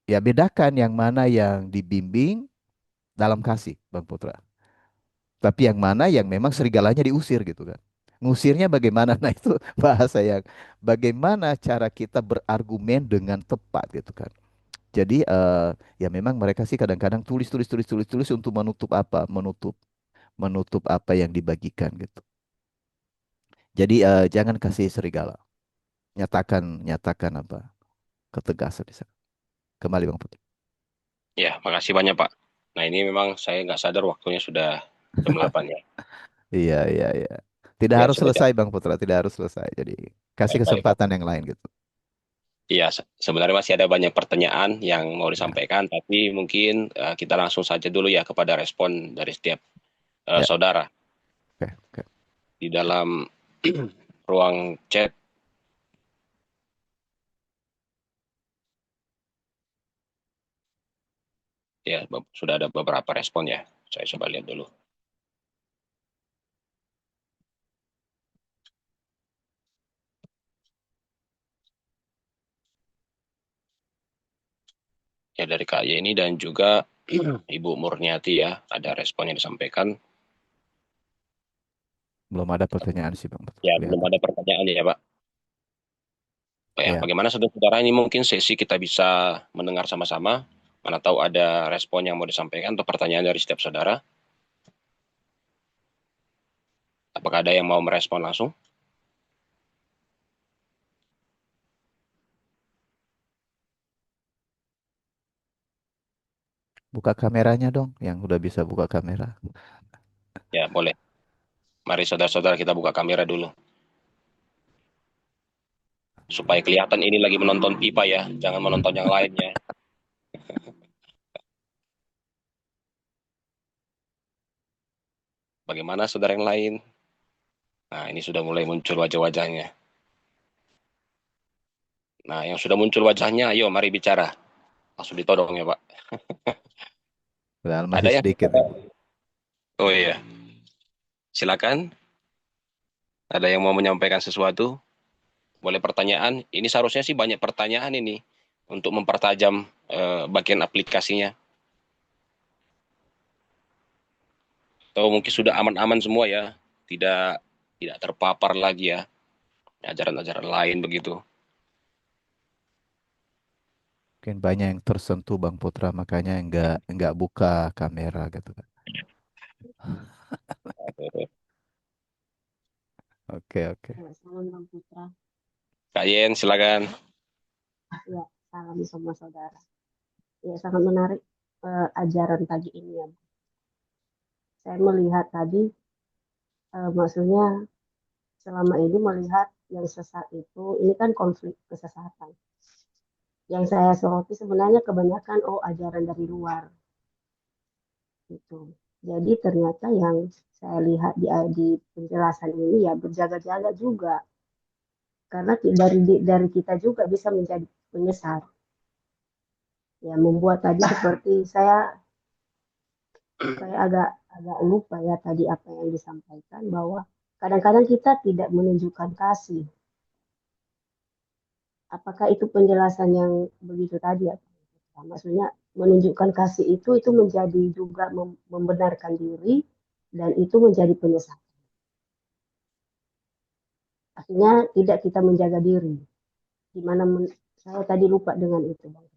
ya bedakan yang mana yang dibimbing dalam kasih, Bang Putra. Tapi yang mana yang memang serigalanya diusir gitu kan. Ngusirnya bagaimana? Nah, itu bahasa yang bagaimana cara kita berargumen dengan tepat gitu kan. Jadi ya memang mereka sih kadang-kadang tulis untuk menutup apa? Menutup apa yang dibagikan gitu. Jadi jangan kasih serigala. Nyatakan apa? Ketegasan di sana. Kembali Bang Putri. Ya, makasih banyak Pak. Nah ini memang saya nggak sadar waktunya sudah jam 8 ya. Iya, iya, iya. Tidak Ya harus sebenarnya. selesai Bang Putra, tidak harus selesai. Jadi kasih Baik Pak. kesempatan yang lain gitu. Iya, sebenarnya masih ada banyak pertanyaan yang mau Ya, disampaikan, tapi mungkin kita langsung saja dulu ya kepada respon dari setiap ya. saudara Oke, oke. di dalam ruang chat. Ya, sudah ada beberapa respon ya. Saya coba lihat dulu. Ya dari Kak Yeni dan juga Ibu Murniati ya, ada respon yang disampaikan. Belum ada pertanyaan sih Bang Putra, Ya, belum kelihatan. ada pertanyaan ya Pak. Ya, Ya, bagaimana saudara-saudara ini mungkin sesi kita bisa mendengar sama-sama. Mana tahu ada respon yang mau disampaikan atau pertanyaan dari setiap saudara. Apakah ada yang mau merespon langsung? Buka kameranya dong, yang udah bisa buka kamera. Ya, boleh. Mari saudara-saudara kita buka kamera dulu. Supaya kelihatan ini lagi menonton pipa ya. Jangan menonton yang lainnya. Bagaimana saudara yang lain? Nah, ini sudah mulai muncul wajah-wajahnya. Nah, yang sudah muncul wajahnya, ayo mari bicara. Langsung ditodong ya, Pak. Padahal Ada masih yang... sedikit ini. Oh iya, silakan. Ada yang mau menyampaikan sesuatu? Boleh pertanyaan? Ini seharusnya sih banyak pertanyaan ini untuk mempertajam bagian aplikasinya. Atau mungkin sudah aman-aman semua ya, tidak tidak terpapar lagi ya ajaran-ajaran lain begitu. Mungkin banyak yang tersentuh Bang Putra, makanya nggak buka kamera gitu kan. Oke, oke. Salam Bang Putra. Kak Yen, silakan. Ya, salam semua saudara. Ya, sangat menarik ajaran pagi ini ya. Saya melihat tadi, maksudnya selama ini melihat yang sesat itu, ini kan konflik kesesatan. Yang saya soroti sebenarnya kebanyakan ajaran dari luar gitu. Jadi ternyata yang saya lihat di penjelasan ini ya berjaga-jaga juga karena dari kita juga bisa menjadi penyesat. Ya membuat tadi seperti saya agak agak lupa ya tadi apa yang disampaikan bahwa kadang-kadang kita tidak menunjukkan kasih. Apakah itu penjelasan yang begitu tadi ya? Maksudnya menunjukkan kasih itu menjadi juga membenarkan diri dan itu menjadi penyesalan. Akhirnya tidak kita menjaga diri. Di mana saya tadi lupa dengan itu, Bang.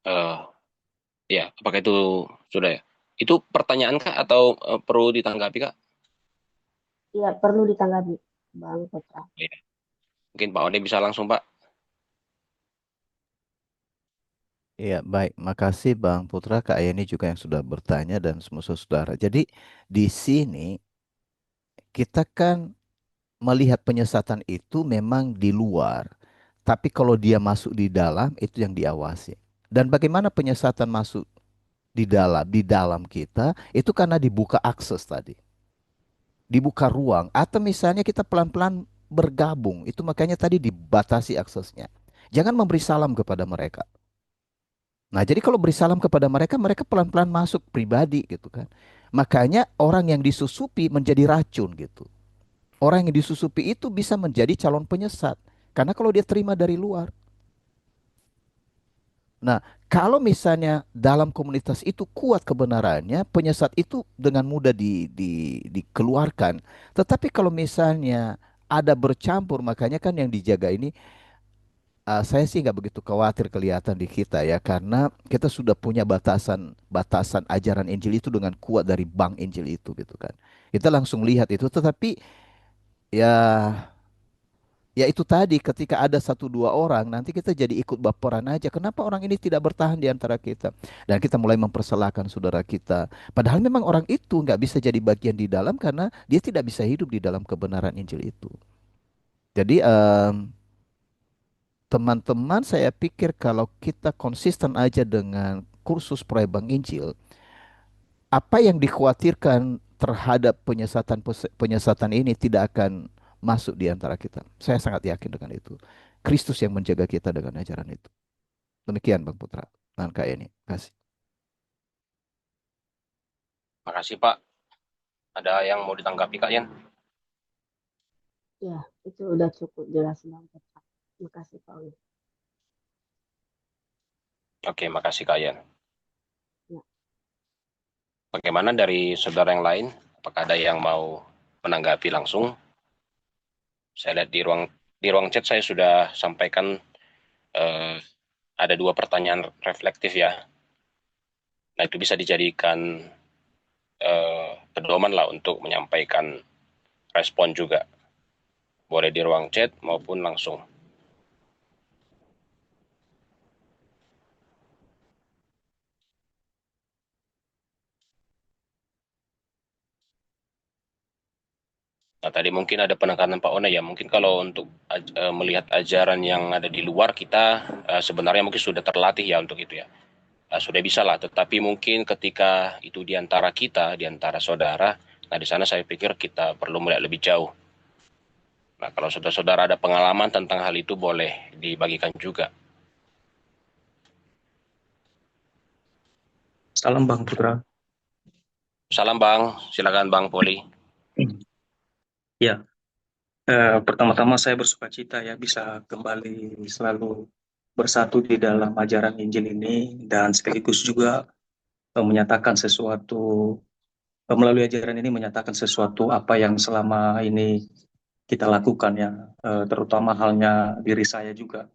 Eh, ya, apakah itu sudah ya? Itu pertanyaan Kak atau perlu ditanggapi Kak? Iya, perlu ditanggapi, Bang Putra. Ya. Mungkin Pak Ode bisa langsung Pak. Iya, baik. Makasih Bang Putra, Kak Yeni juga yang sudah bertanya dan semua saudara. Jadi di sini kita kan melihat penyesatan itu memang di luar. Tapi kalau dia masuk di dalam, itu yang diawasi. Dan bagaimana penyesatan masuk di dalam kita, itu karena dibuka akses tadi. Dibuka ruang. Atau misalnya kita pelan-pelan bergabung. Itu makanya tadi dibatasi aksesnya. Jangan memberi salam kepada mereka. Nah, jadi kalau beri salam kepada mereka, mereka pelan-pelan masuk pribadi gitu kan. Makanya orang yang disusupi menjadi racun gitu. Orang yang disusupi itu bisa menjadi calon penyesat. Karena kalau dia terima dari luar. Nah, kalau misalnya dalam komunitas itu kuat kebenarannya, penyesat itu dengan mudah dikeluarkan. Tetapi kalau misalnya ada bercampur, makanya kan yang dijaga ini, saya sih nggak begitu khawatir kelihatan di kita ya, karena kita sudah punya batasan ajaran Injil itu dengan kuat dari bank Injil itu gitu kan. Kita langsung lihat itu, tetapi ya ya itu tadi ketika ada satu dua orang nanti kita jadi ikut baperan aja. Kenapa orang ini tidak bertahan di antara kita? Dan kita mulai mempersalahkan saudara kita. Padahal memang orang itu nggak bisa jadi bagian di dalam karena dia tidak bisa hidup di dalam kebenaran Injil itu. Jadi teman-teman saya pikir kalau kita konsisten aja dengan kursus Praebang Injil, apa yang dikhawatirkan terhadap penyesatan ini tidak akan masuk di antara kita. Saya sangat yakin dengan itu. Kristus yang menjaga kita dengan ajaran itu. Demikian Bang Putra dan Kak ini. Kasih. Makasih Pak. Ada yang mau ditanggapi Kak Yen? Ya, itu udah cukup jelas, Bang Putra. Terima kasih, Pak. Oke, makasih Kak Yen. Ya. Bagaimana dari saudara yang lain? Apakah ada yang mau menanggapi langsung? Saya lihat di ruang chat saya sudah sampaikan eh, ada 2 pertanyaan reflektif ya. Nah, itu bisa dijadikan pedoman lah untuk menyampaikan respon juga. Boleh di ruang chat maupun langsung. Nah, tadi mungkin ada penekanan Pak Ona ya, mungkin kalau untuk melihat ajaran yang ada di luar kita sebenarnya mungkin sudah terlatih ya untuk itu ya. Sudah bisa lah, tetapi mungkin ketika itu di antara kita, di antara saudara, nah di sana saya pikir kita perlu melihat lebih jauh. Nah, kalau saudara-saudara ada pengalaman tentang hal itu boleh dibagikan juga. Salam Bang Putra. Salam Bang, silakan Bang Poli. Ya, pertama-tama saya bersuka cita ya bisa kembali selalu bersatu di dalam ajaran Injil ini dan sekaligus juga menyatakan sesuatu, melalui ajaran ini menyatakan sesuatu apa yang selama ini kita lakukan ya, terutama halnya diri saya juga.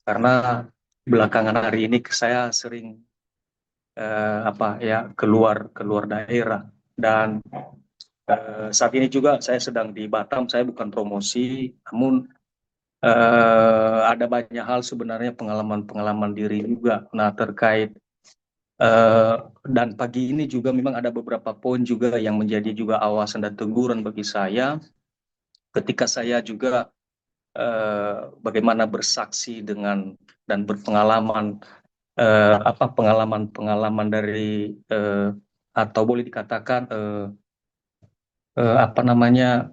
Karena belakangan hari ini saya sering keluar daerah dan saat ini juga saya sedang di Batam. Saya bukan promosi, namun ada banyak hal sebenarnya pengalaman-pengalaman diri juga. Nah, terkait dan pagi ini juga memang ada beberapa poin juga yang menjadi juga awasan dan teguran bagi saya ketika saya juga bagaimana bersaksi dengan dan berpengalaman pengalaman-pengalaman dari atau boleh dikatakan apa namanya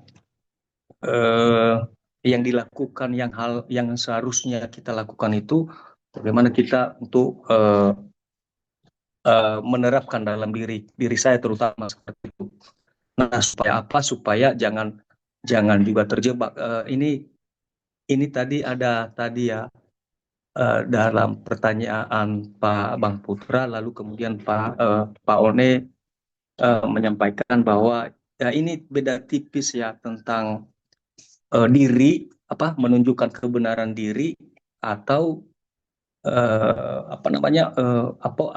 yang dilakukan hal yang seharusnya kita lakukan itu bagaimana kita untuk menerapkan dalam diri saya terutama seperti itu. Nah, supaya apa? Supaya jangan juga terjebak. Ini tadi ada ya dalam pertanyaan Pak Bang Putra, lalu kemudian Pak One menyampaikan bahwa ya ini beda tipis ya tentang diri menunjukkan kebenaran diri atau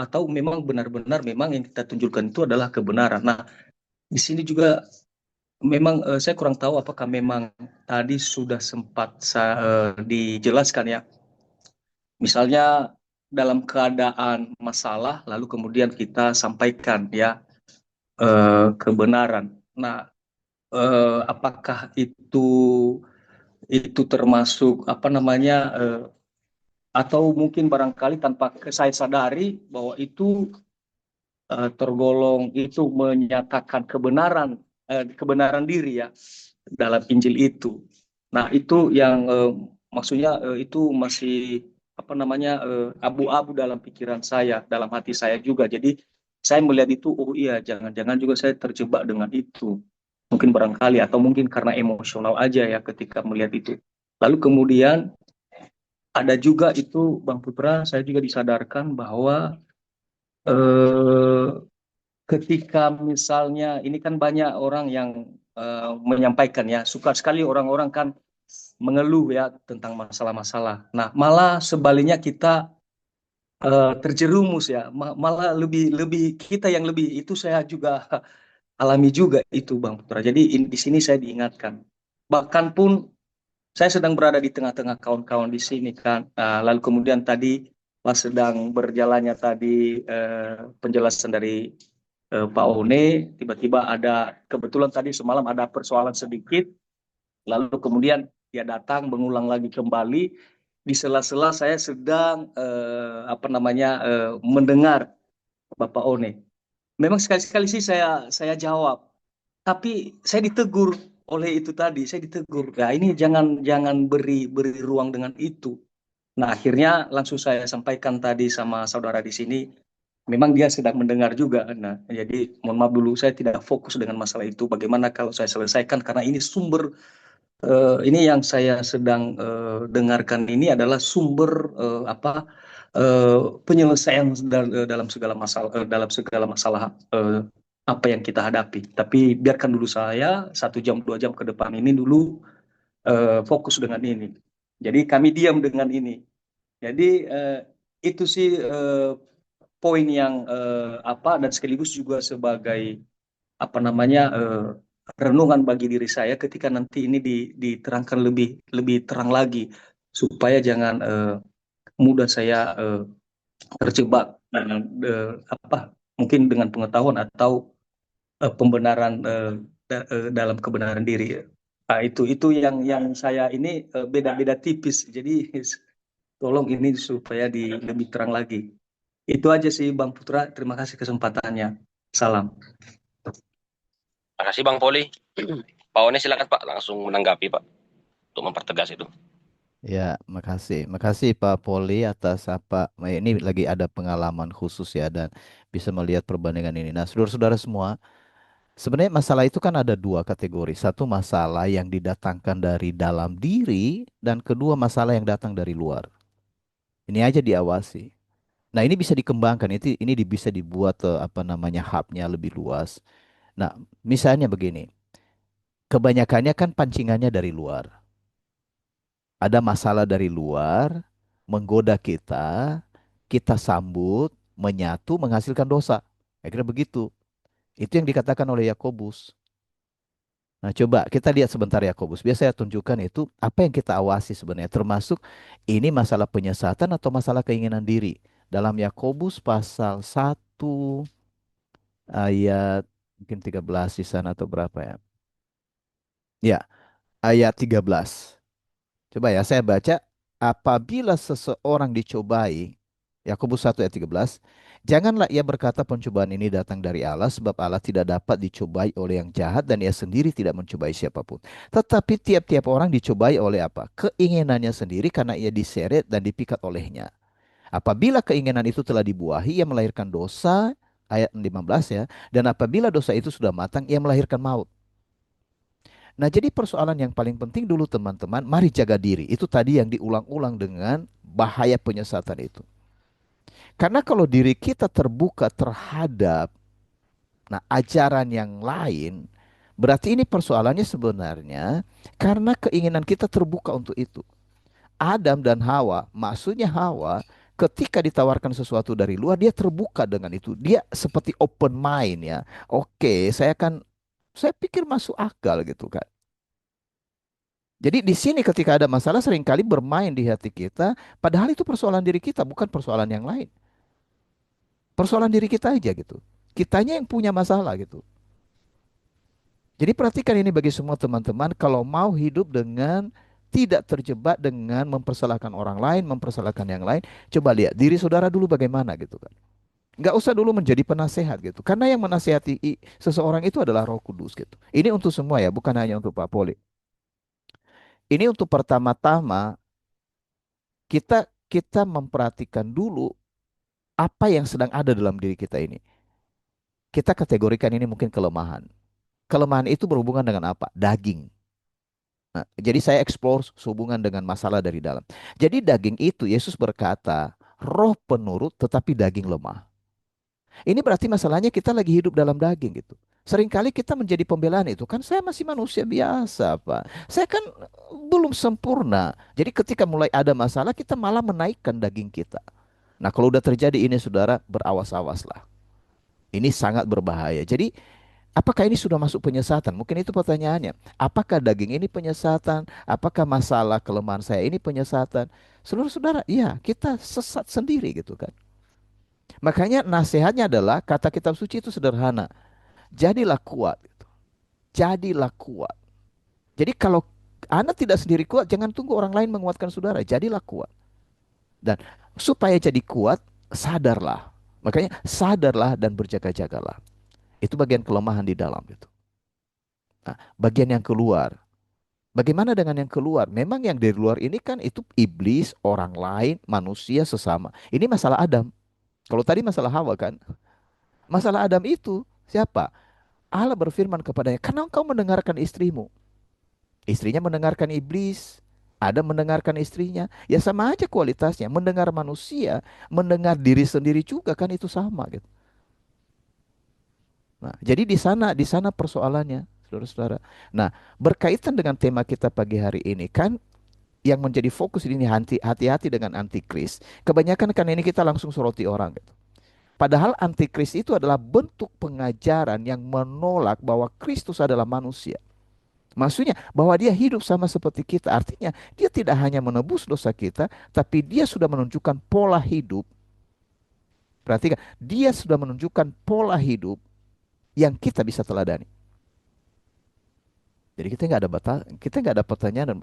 atau memang benar-benar memang yang kita tunjukkan itu adalah kebenaran. Nah, di sini juga memang saya kurang tahu apakah memang tadi sudah sempat dijelaskan ya. Misalnya dalam keadaan masalah lalu kemudian kita sampaikan ya kebenaran. Nah, apakah itu termasuk atau mungkin barangkali tanpa saya sadari bahwa itu tergolong itu menyatakan kebenaran diri ya dalam Injil itu. Nah, itu yang maksudnya itu masih abu-abu dalam pikiran saya, dalam hati saya juga. Jadi saya melihat itu, oh iya, jangan-jangan juga saya terjebak dengan itu. Mungkin barangkali atau mungkin karena emosional aja ya ketika melihat itu. Lalu kemudian ada juga itu Bang Putra, saya juga disadarkan bahwa ketika misalnya ini kan banyak orang yang menyampaikan ya, suka sekali orang-orang kan mengeluh ya tentang masalah-masalah. Nah, malah sebaliknya kita terjerumus ya, malah lebih kita yang lebih itu saya juga alami juga itu Bang Putra. Jadi di sini saya diingatkan. Bahkan pun saya sedang berada di tengah-tengah kawan-kawan di sini kan. Lalu kemudian tadi pas sedang berjalannya tadi penjelasan dari Pak One, tiba-tiba ada kebetulan tadi semalam ada persoalan sedikit, lalu kemudian dia datang mengulang lagi kembali. Di sela-sela saya sedang mendengar Bapak One. Memang sekali-sekali sih saya jawab, tapi saya ditegur oleh itu tadi. Saya ditegur, ya ini jangan beri ruang dengan itu. Nah, akhirnya langsung saya sampaikan tadi sama saudara di sini. Memang dia sedang mendengar juga. Nah, jadi mohon maaf dulu saya tidak fokus dengan masalah itu. Bagaimana kalau saya selesaikan karena ini sumber ini yang saya sedang dengarkan ini adalah sumber penyelesaian dalam segala masalah apa yang kita hadapi. Tapi biarkan dulu saya 1 jam 2 jam ke depan ini dulu fokus dengan ini. Jadi kami diam dengan ini. Jadi itu sih poin yang dan sekaligus juga sebagai renungan bagi diri saya ketika nanti ini diterangkan lebih terang lagi supaya jangan mudah saya terjebak dengan mungkin dengan pengetahuan atau pembenaran dalam kebenaran diri. Nah, itu yang saya ini beda-beda tipis. Jadi tolong ini supaya lebih terang lagi. Itu aja sih Bang Putra. Terima kasih kesempatannya. Salam. Terima kasih Bang Poli. Pak One silakan Pak langsung menanggapi Pak untuk mempertegas itu. Ya, makasih. Makasih Pak Poli atas apa. Ini lagi ada pengalaman khusus ya dan bisa melihat perbandingan ini. Nah, saudara-saudara semua, sebenarnya masalah itu kan ada dua kategori. Satu masalah yang didatangkan dari dalam diri dan kedua masalah yang datang dari luar. Ini aja diawasi. Nah, ini bisa dikembangkan. Ini bisa dibuat apa namanya hubnya lebih luas. Nah, misalnya begini. Kebanyakannya kan pancingannya dari luar. Ada masalah dari luar, menggoda kita, kita sambut, menyatu, menghasilkan dosa. Akhirnya begitu. Itu yang dikatakan oleh Yakobus. Nah, coba kita lihat sebentar Yakobus. Biasa saya tunjukkan itu apa yang kita awasi sebenarnya. Termasuk ini masalah penyesatan atau masalah keinginan diri. Dalam Yakobus pasal 1 ayat mungkin 13 di sana atau berapa ya? Ya, ayat 13. Coba ya, saya baca. Apabila seseorang dicobai, Yakobus 1 ayat 13, janganlah ia berkata pencobaan ini datang dari Allah, sebab Allah tidak dapat dicobai oleh yang jahat dan ia sendiri tidak mencobai siapapun. Tetapi tiap-tiap orang dicobai oleh apa? Keinginannya sendiri karena ia diseret dan dipikat olehnya. Apabila keinginan itu telah dibuahi, ia melahirkan dosa, ayat 15 ya, dan apabila dosa itu sudah matang, ia melahirkan maut. Nah, jadi persoalan yang paling penting dulu teman-teman, mari jaga diri. Itu tadi yang diulang-ulang dengan bahaya penyesatan itu. Karena kalau diri kita terbuka terhadap ajaran yang lain, berarti ini persoalannya sebenarnya karena keinginan kita terbuka untuk itu. Adam dan Hawa, maksudnya Hawa ketika ditawarkan sesuatu dari luar, dia terbuka dengan itu. Dia seperti open mind ya. Oke, saya pikir masuk akal gitu kan. Jadi di sini ketika ada masalah seringkali bermain di hati kita, padahal itu persoalan diri kita, bukan persoalan yang lain. Persoalan diri kita aja gitu. Kitanya yang punya masalah gitu. Jadi perhatikan ini bagi semua teman-teman, kalau mau hidup dengan tidak terjebak dengan mempersalahkan orang lain, mempersalahkan yang lain, coba lihat diri saudara dulu bagaimana gitu kan. Nggak usah dulu menjadi penasehat gitu. Karena yang menasehati seseorang itu adalah Roh Kudus gitu. Ini untuk semua ya, bukan hanya untuk Pak Poli. Ini untuk pertama-tama kita kita memperhatikan dulu apa yang sedang ada dalam diri kita ini. Kita kategorikan ini mungkin kelemahan. Kelemahan itu berhubungan dengan apa? Daging. Nah, jadi saya explore sehubungan dengan masalah dari dalam. Jadi daging itu Yesus berkata, roh penurut tetapi daging lemah. Ini berarti masalahnya kita lagi hidup dalam daging gitu. Seringkali kita menjadi pembelaan itu kan saya masih manusia biasa, Pak. Saya kan belum sempurna. Jadi ketika mulai ada masalah kita malah menaikkan daging kita. Nah, kalau udah terjadi ini saudara, berawas-awaslah. Ini sangat berbahaya. Jadi, apakah ini sudah masuk penyesatan? Mungkin itu pertanyaannya. Apakah daging ini penyesatan? Apakah masalah kelemahan saya ini penyesatan? Seluruh saudara, iya, kita sesat sendiri gitu kan. Makanya nasihatnya adalah kata kitab suci itu sederhana. Jadilah kuat gitu. Jadilah kuat. Jadi kalau Anda tidak sendiri kuat, jangan tunggu orang lain menguatkan saudara. Jadilah kuat. Dan supaya jadi kuat, sadarlah. Makanya sadarlah dan berjaga-jagalah. Itu bagian kelemahan di dalam itu. Nah, bagian yang keluar. Bagaimana dengan yang keluar? Memang yang dari luar ini kan itu iblis, orang lain, manusia sesama. Ini masalah Adam. Kalau tadi masalah Hawa kan. Masalah Adam itu siapa? Allah berfirman kepadanya, karena engkau mendengarkan istrimu. Istrinya mendengarkan iblis. Adam mendengarkan istrinya. Ya sama aja kualitasnya. Mendengar manusia, mendengar diri sendiri juga kan itu sama gitu. Nah, jadi di sana persoalannya, saudara-saudara. Nah, berkaitan dengan tema kita pagi hari ini kan yang menjadi fokus ini hati-hati dengan antikris. Kebanyakan kan ini kita langsung soroti orang gitu. Padahal antikris itu adalah bentuk pengajaran yang menolak bahwa Kristus adalah manusia. Maksudnya bahwa dia hidup sama seperti kita. Artinya dia tidak hanya menebus dosa kita, tapi dia sudah menunjukkan pola hidup. Perhatikan, dia sudah menunjukkan pola hidup yang kita bisa teladani. Jadi kita nggak ada pertanyaan,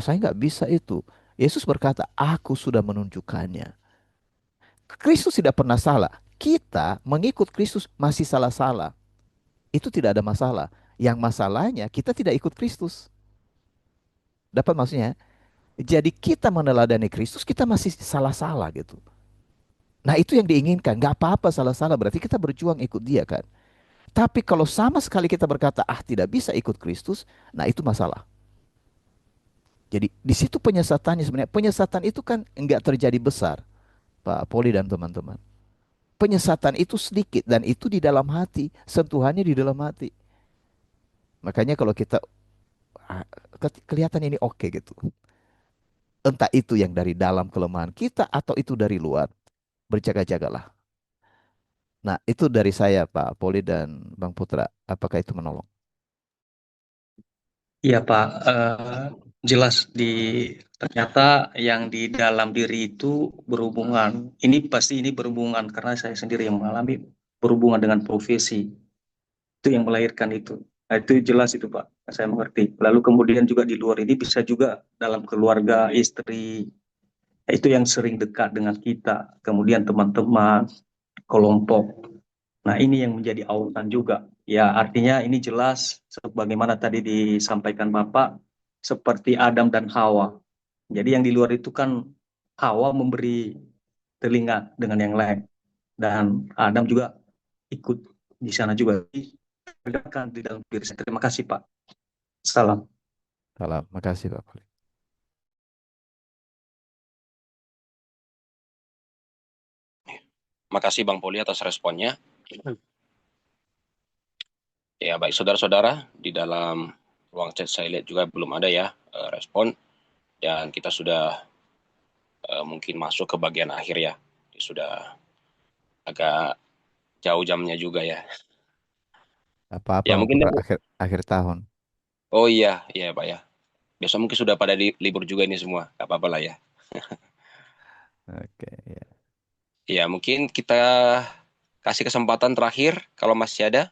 saya nggak bisa itu. Yesus berkata, aku sudah menunjukkannya. Kristus tidak pernah salah. Kita mengikut Kristus masih salah-salah. Itu tidak ada masalah. Yang masalahnya kita tidak ikut Kristus. Dapat maksudnya? Jadi kita meneladani Kristus, kita masih salah-salah gitu. Nah itu yang diinginkan. Nggak apa-apa salah-salah, berarti kita berjuang ikut dia kan. Tapi kalau sama sekali kita berkata, tidak bisa ikut Kristus, nah itu masalah. Jadi di situ penyesatannya sebenarnya. Penyesatan itu kan nggak terjadi besar, Pak Poli dan teman-teman. Penyesatan itu sedikit dan itu di dalam hati, sentuhannya di dalam hati. Makanya kalau kita ah, kelihatan ini oke gitu. Entah itu yang dari dalam kelemahan kita atau itu dari luar, berjaga-jagalah. Nah, itu dari saya Pak Poli dan Bang Putra. Apakah itu menolong? Iya Pak, jelas ternyata yang di dalam diri itu berhubungan. Ini berhubungan karena saya sendiri yang mengalami berhubungan dengan profesi. Itu yang melahirkan itu. Nah, itu jelas itu Pak, saya mengerti. Lalu kemudian juga di luar ini bisa juga dalam keluarga, istri, itu yang sering dekat dengan kita. Kemudian teman-teman, kelompok. Nah, ini yang menjadi autan juga. Ya, artinya ini jelas sebagaimana tadi disampaikan Bapak, seperti Adam dan Hawa. Jadi yang di luar itu kan Hawa memberi telinga dengan yang lain. Dan Adam juga ikut di sana juga. Dibedakan di dalam diri saya. Terima kasih Pak. Salam. Salam. Makasih Pak Poli. Makasih Bang Poli atas responnya. Ya, baik saudara-saudara, di dalam ruang chat saya lihat juga belum ada ya respon, dan kita sudah mungkin masuk ke bagian akhir ya. Sudah agak jauh jamnya juga ya. Apa-apa Ya Bang mungkin, Putra akhir tahun. oh iya, iya Pak ya. Besok mungkin sudah pada libur juga ini semua, nggak apa-apa lah ya. Oke, ya. Ya mungkin kita kasih kesempatan terakhir kalau masih ada,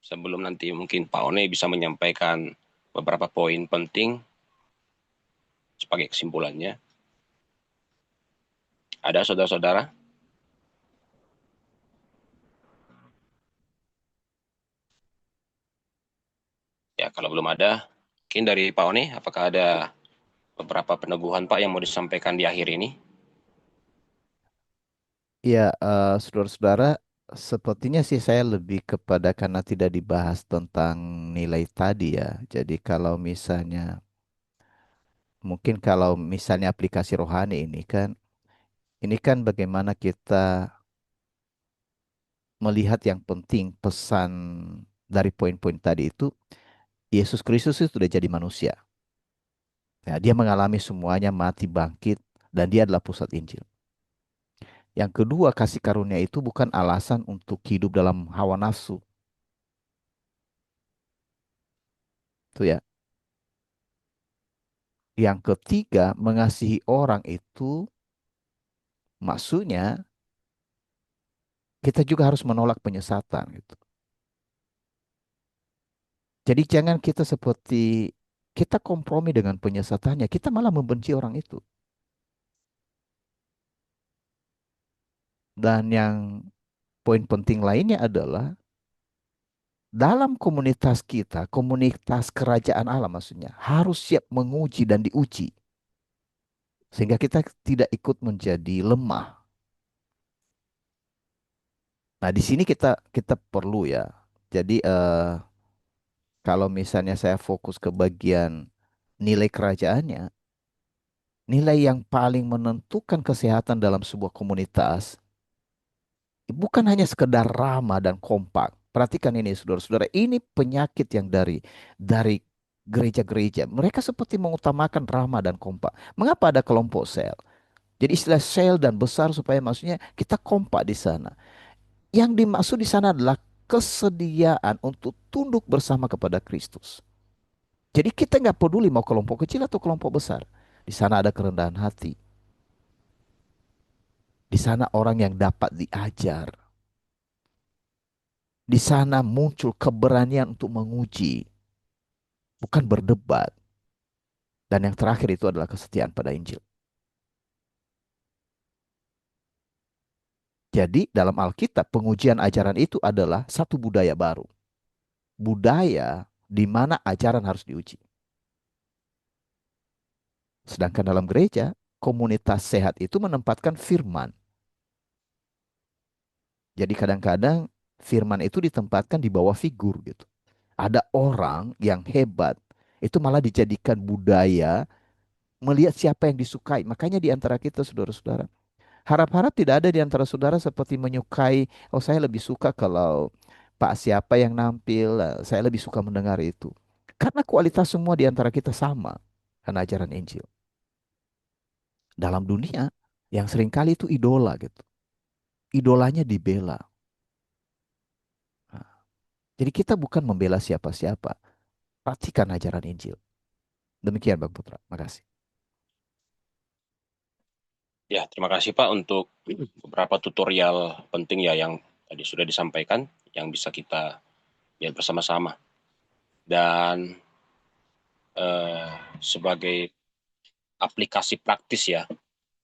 sebelum nanti mungkin Pak One bisa menyampaikan beberapa poin penting sebagai kesimpulannya. Ada saudara-saudara? Ya kalau belum ada, mungkin dari Pak One, apakah ada beberapa peneguhan Pak yang mau disampaikan di akhir ini? Iya, saudara-saudara, sepertinya sih saya lebih kepada karena tidak dibahas tentang nilai tadi ya. Jadi mungkin kalau misalnya aplikasi rohani ini kan bagaimana kita melihat yang penting pesan dari poin-poin tadi itu, Yesus Kristus itu sudah jadi manusia. Ya, dia mengalami semuanya, mati, bangkit, dan dia adalah pusat Injil. Yang kedua, kasih karunia itu bukan alasan untuk hidup dalam hawa nafsu. Itu ya. Yang ketiga, mengasihi orang itu maksudnya kita juga harus menolak penyesatan gitu. Jadi jangan kita seperti kita kompromi dengan penyesatannya, kita malah membenci orang itu. Dan yang poin penting lainnya adalah dalam komunitas kita, komunitas kerajaan Allah maksudnya, harus siap menguji dan diuji. Sehingga kita tidak ikut menjadi lemah. Nah, di sini kita perlu ya. Jadi kalau misalnya saya fokus ke bagian nilai kerajaannya, nilai yang paling menentukan kesehatan dalam sebuah komunitas bukan hanya sekedar ramah dan kompak. Perhatikan ini saudara-saudara, ini penyakit yang dari gereja-gereja. Mereka seperti mengutamakan ramah dan kompak. Mengapa ada kelompok sel? Jadi istilah sel dan besar supaya maksudnya kita kompak di sana. Yang dimaksud di sana adalah kesediaan untuk tunduk bersama kepada Kristus. Jadi kita nggak peduli mau kelompok kecil atau kelompok besar. Di sana ada kerendahan hati. Di sana orang yang dapat diajar. Di sana muncul keberanian untuk menguji. bukan berdebat. Dan yang terakhir itu adalah kesetiaan pada Injil. Jadi dalam Alkitab pengujian ajaran itu adalah satu budaya baru. Budaya di mana ajaran harus diuji. Sedangkan dalam gereja, komunitas sehat itu menempatkan firman. Jadi kadang-kadang firman itu ditempatkan di bawah figur gitu. Ada orang yang hebat, itu malah dijadikan budaya melihat siapa yang disukai. Makanya di antara kita saudara-saudara, harap-harap tidak ada di antara saudara seperti menyukai, oh saya lebih suka kalau Pak siapa yang nampil, saya lebih suka mendengar itu. Karena kualitas semua di antara kita sama, karena ajaran Injil. Dalam dunia, yang seringkali itu idola gitu. Idolanya dibela. Nah, jadi kita bukan membela siapa-siapa. Perhatikan ajaran Injil. Demikian Bang Putra. Makasih. Ya, terima kasih Pak untuk beberapa tutorial penting ya yang tadi sudah disampaikan, yang bisa kita lihat bersama-sama. Dan sebagai aplikasi praktis ya,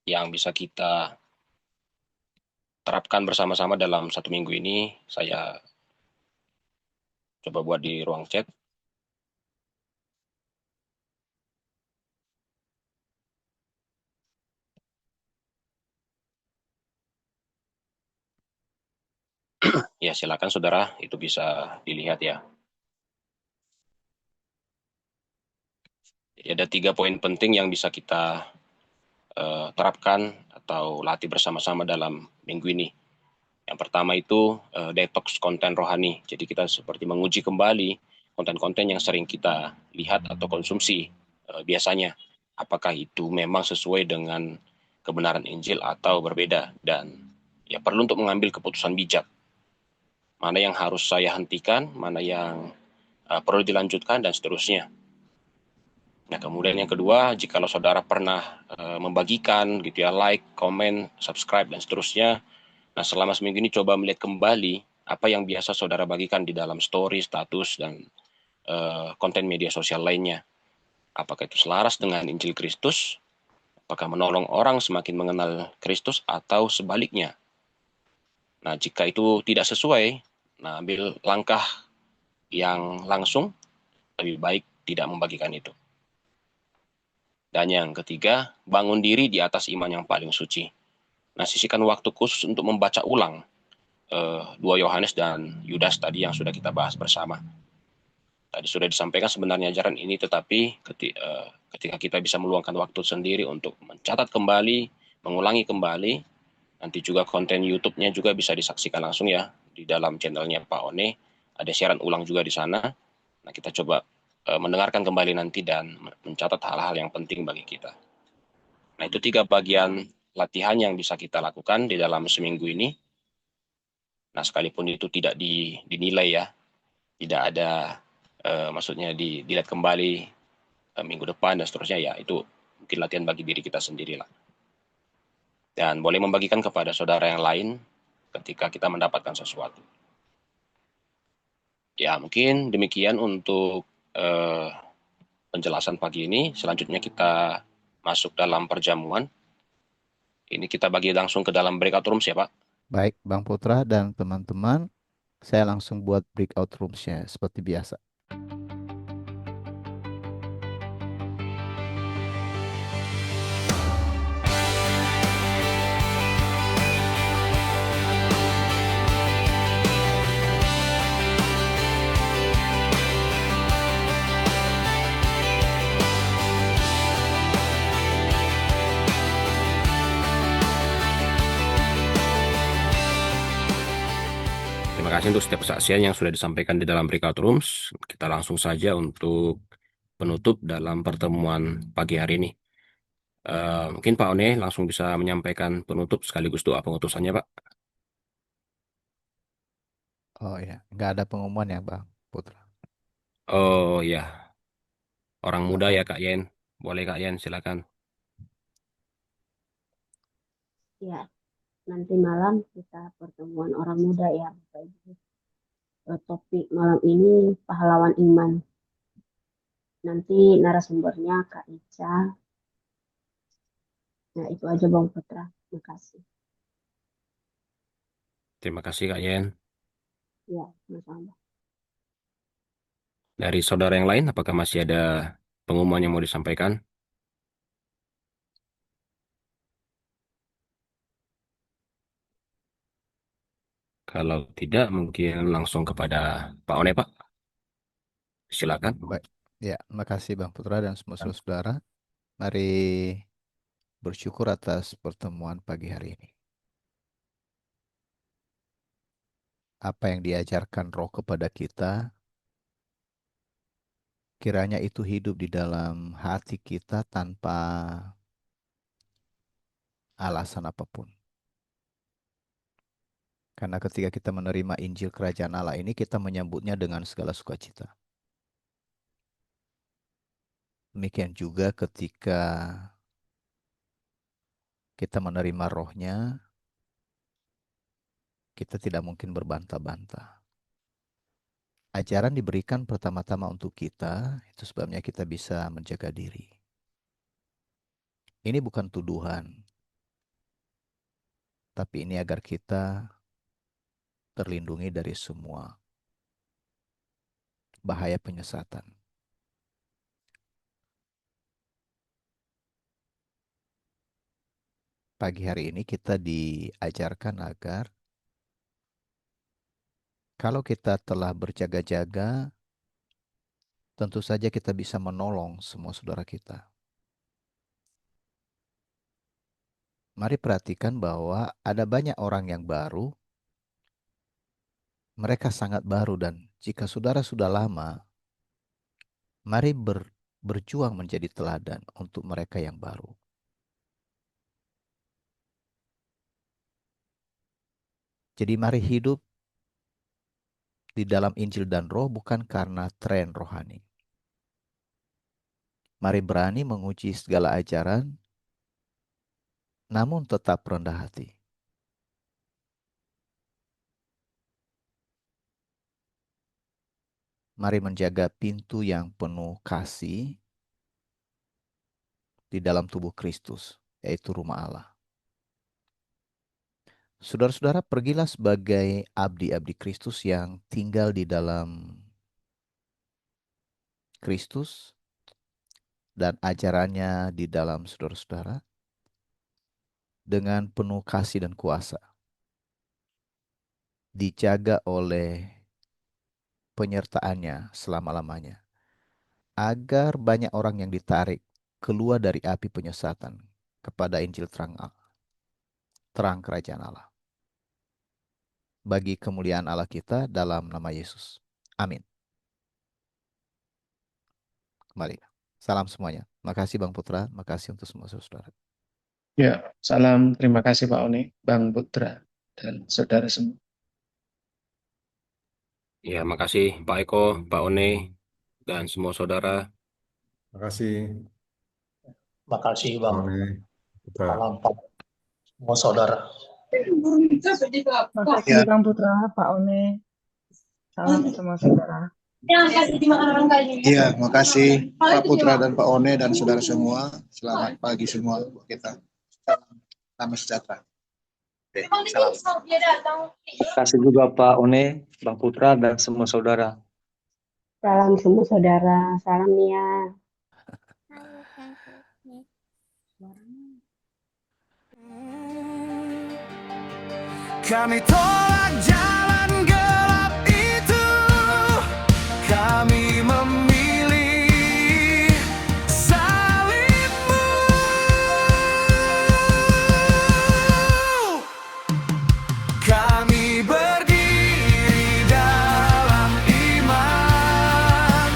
yang bisa kita terapkan bersama-sama dalam 1 minggu ini, saya coba buat di ruang chat. Ya, silakan saudara, itu bisa dilihat ya. Jadi ada 3 poin penting yang bisa kita terapkan atau latih bersama-sama dalam minggu ini. Yang pertama itu detox konten rohani. Jadi kita seperti menguji kembali konten-konten yang sering kita lihat atau konsumsi biasanya. Apakah itu memang sesuai dengan kebenaran Injil atau berbeda. Dan ya perlu untuk mengambil keputusan bijak. Mana yang harus saya hentikan, mana yang perlu dilanjutkan, dan seterusnya. Nah, kemudian yang kedua, jikalau saudara pernah membagikan gitu ya, like, komen, subscribe, dan seterusnya, nah selama seminggu ini coba melihat kembali apa yang biasa saudara bagikan di dalam story, status, dan konten media sosial lainnya. Apakah itu selaras dengan Injil Kristus? Apakah menolong orang semakin mengenal Kristus atau sebaliknya? Nah, jika itu tidak sesuai, nah ambil langkah yang langsung, lebih baik tidak membagikan itu. Dan yang ketiga, bangun diri di atas iman yang paling suci. Nah, sisihkan waktu khusus untuk membaca ulang 2 Yohanes dan Yudas tadi yang sudah kita bahas bersama. Tadi sudah disampaikan sebenarnya ajaran ini, tetapi ketika kita bisa meluangkan waktu sendiri untuk mencatat kembali, mengulangi kembali, nanti juga konten YouTube-nya juga bisa disaksikan langsung ya di dalam channelnya Pak One. Ada siaran ulang juga di sana. Nah, kita coba mendengarkan kembali nanti dan mencatat hal-hal yang penting bagi kita. Nah, itu 3 bagian latihan yang bisa kita lakukan di dalam seminggu ini. Nah, sekalipun itu tidak dinilai ya, tidak ada maksudnya dilihat kembali minggu depan dan seterusnya, ya itu mungkin latihan bagi diri kita sendiri lah. Dan boleh membagikan kepada saudara yang lain ketika kita mendapatkan sesuatu. Ya, mungkin demikian untuk penjelasan pagi ini. Selanjutnya kita masuk dalam perjamuan. Ini kita bagi langsung ke dalam breakout rooms ya Pak. Baik Bang Putra dan teman-teman, saya langsung buat breakout rooms-nya seperti biasa. Terima kasih untuk setiap kesaksian yang sudah disampaikan di dalam breakout rooms. Kita langsung saja untuk penutup dalam pertemuan pagi hari ini. Mungkin Pak One langsung bisa menyampaikan penutup sekaligus doa pengutusannya Pak. Oh ya, nggak ada pengumuman ya Bang Putra. Oh ya, orang muda ya Apa? Kak Yen. Boleh Kak Yen, silakan. Ya, nanti malam kita pertemuan orang muda ya, Bapak Ibu. Topik malam ini pahlawan iman. Nanti narasumbernya Kak Ica. Nah, itu aja Bang Putra. Terima kasih. Terima kasih Kak Yen. Ya, sama-sama. Dari saudara yang lain, apakah masih ada pengumuman yang mau disampaikan? Kalau tidak, mungkin langsung kepada Pak One, Pak. Silakan. Baik. Ya, terima kasih Bang Putra dan semua saudara. Mari bersyukur atas pertemuan pagi hari ini. Apa yang diajarkan Roh kepada kita, kiranya itu hidup di dalam hati kita tanpa alasan apapun. Karena ketika kita menerima Injil Kerajaan Allah ini, kita menyambutnya dengan segala sukacita. Demikian juga ketika kita menerima Roh-Nya, kita tidak mungkin berbantah-bantah. Ajaran diberikan pertama-tama untuk kita, itu sebabnya kita bisa menjaga diri. Ini bukan tuduhan, tapi ini agar kita terlindungi dari semua bahaya penyesatan. Pagi hari ini kita diajarkan agar kalau kita telah berjaga-jaga, tentu saja kita bisa menolong semua saudara kita. Mari perhatikan bahwa ada banyak orang yang baru, mereka sangat baru, dan jika saudara sudah lama, mari berjuang menjadi teladan untuk mereka yang baru. Jadi mari hidup di dalam Injil dan Roh bukan karena tren rohani. Mari berani menguji segala ajaran, namun tetap rendah hati. Mari menjaga pintu yang penuh kasih di dalam tubuh Kristus, yaitu rumah Allah. Saudara-saudara, pergilah sebagai abdi-abdi Kristus yang tinggal di dalam Kristus dan ajarannya di dalam saudara-saudara dengan penuh kasih dan kuasa. Dijaga oleh penyertaannya selama-lamanya, agar banyak orang yang ditarik keluar dari api penyesatan kepada Injil terang kerajaan Allah. Bagi kemuliaan Allah kita dalam nama Yesus. Amin. Kembali. Salam semuanya. Makasih Bang Putra, makasih untuk semua saudara. Ya, salam terima kasih Pak One, Bang Putra, dan saudara semua. Ya, makasih Pak Eko, Pak One, dan semua saudara. Makasih. Makasih Bang. One, Putra. Salam Pak. Semua saudara. Makasih Bang Putra, Pak One. Salam semua saudara. Iya, makasih Pak Putra dan Pak One dan saudara semua. Selamat pagi semua buat kita. Salam sejahtera. Oke, salam. Terima kasih juga Pak One, Bang Putra, dan semua saudara. Salam semua saudara. Salam Nia. Kami tolak jalan gelap itu, kami memilih salib-Mu. Kami berdiri dalam iman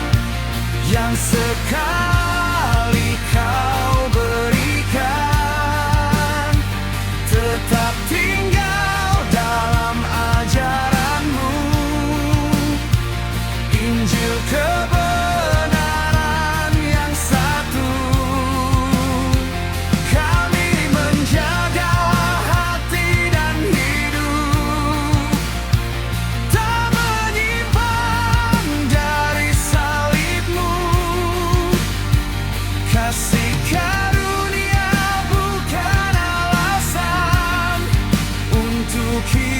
yang sekali Kau berikan, tetap tinggal dalam ajaran. hidup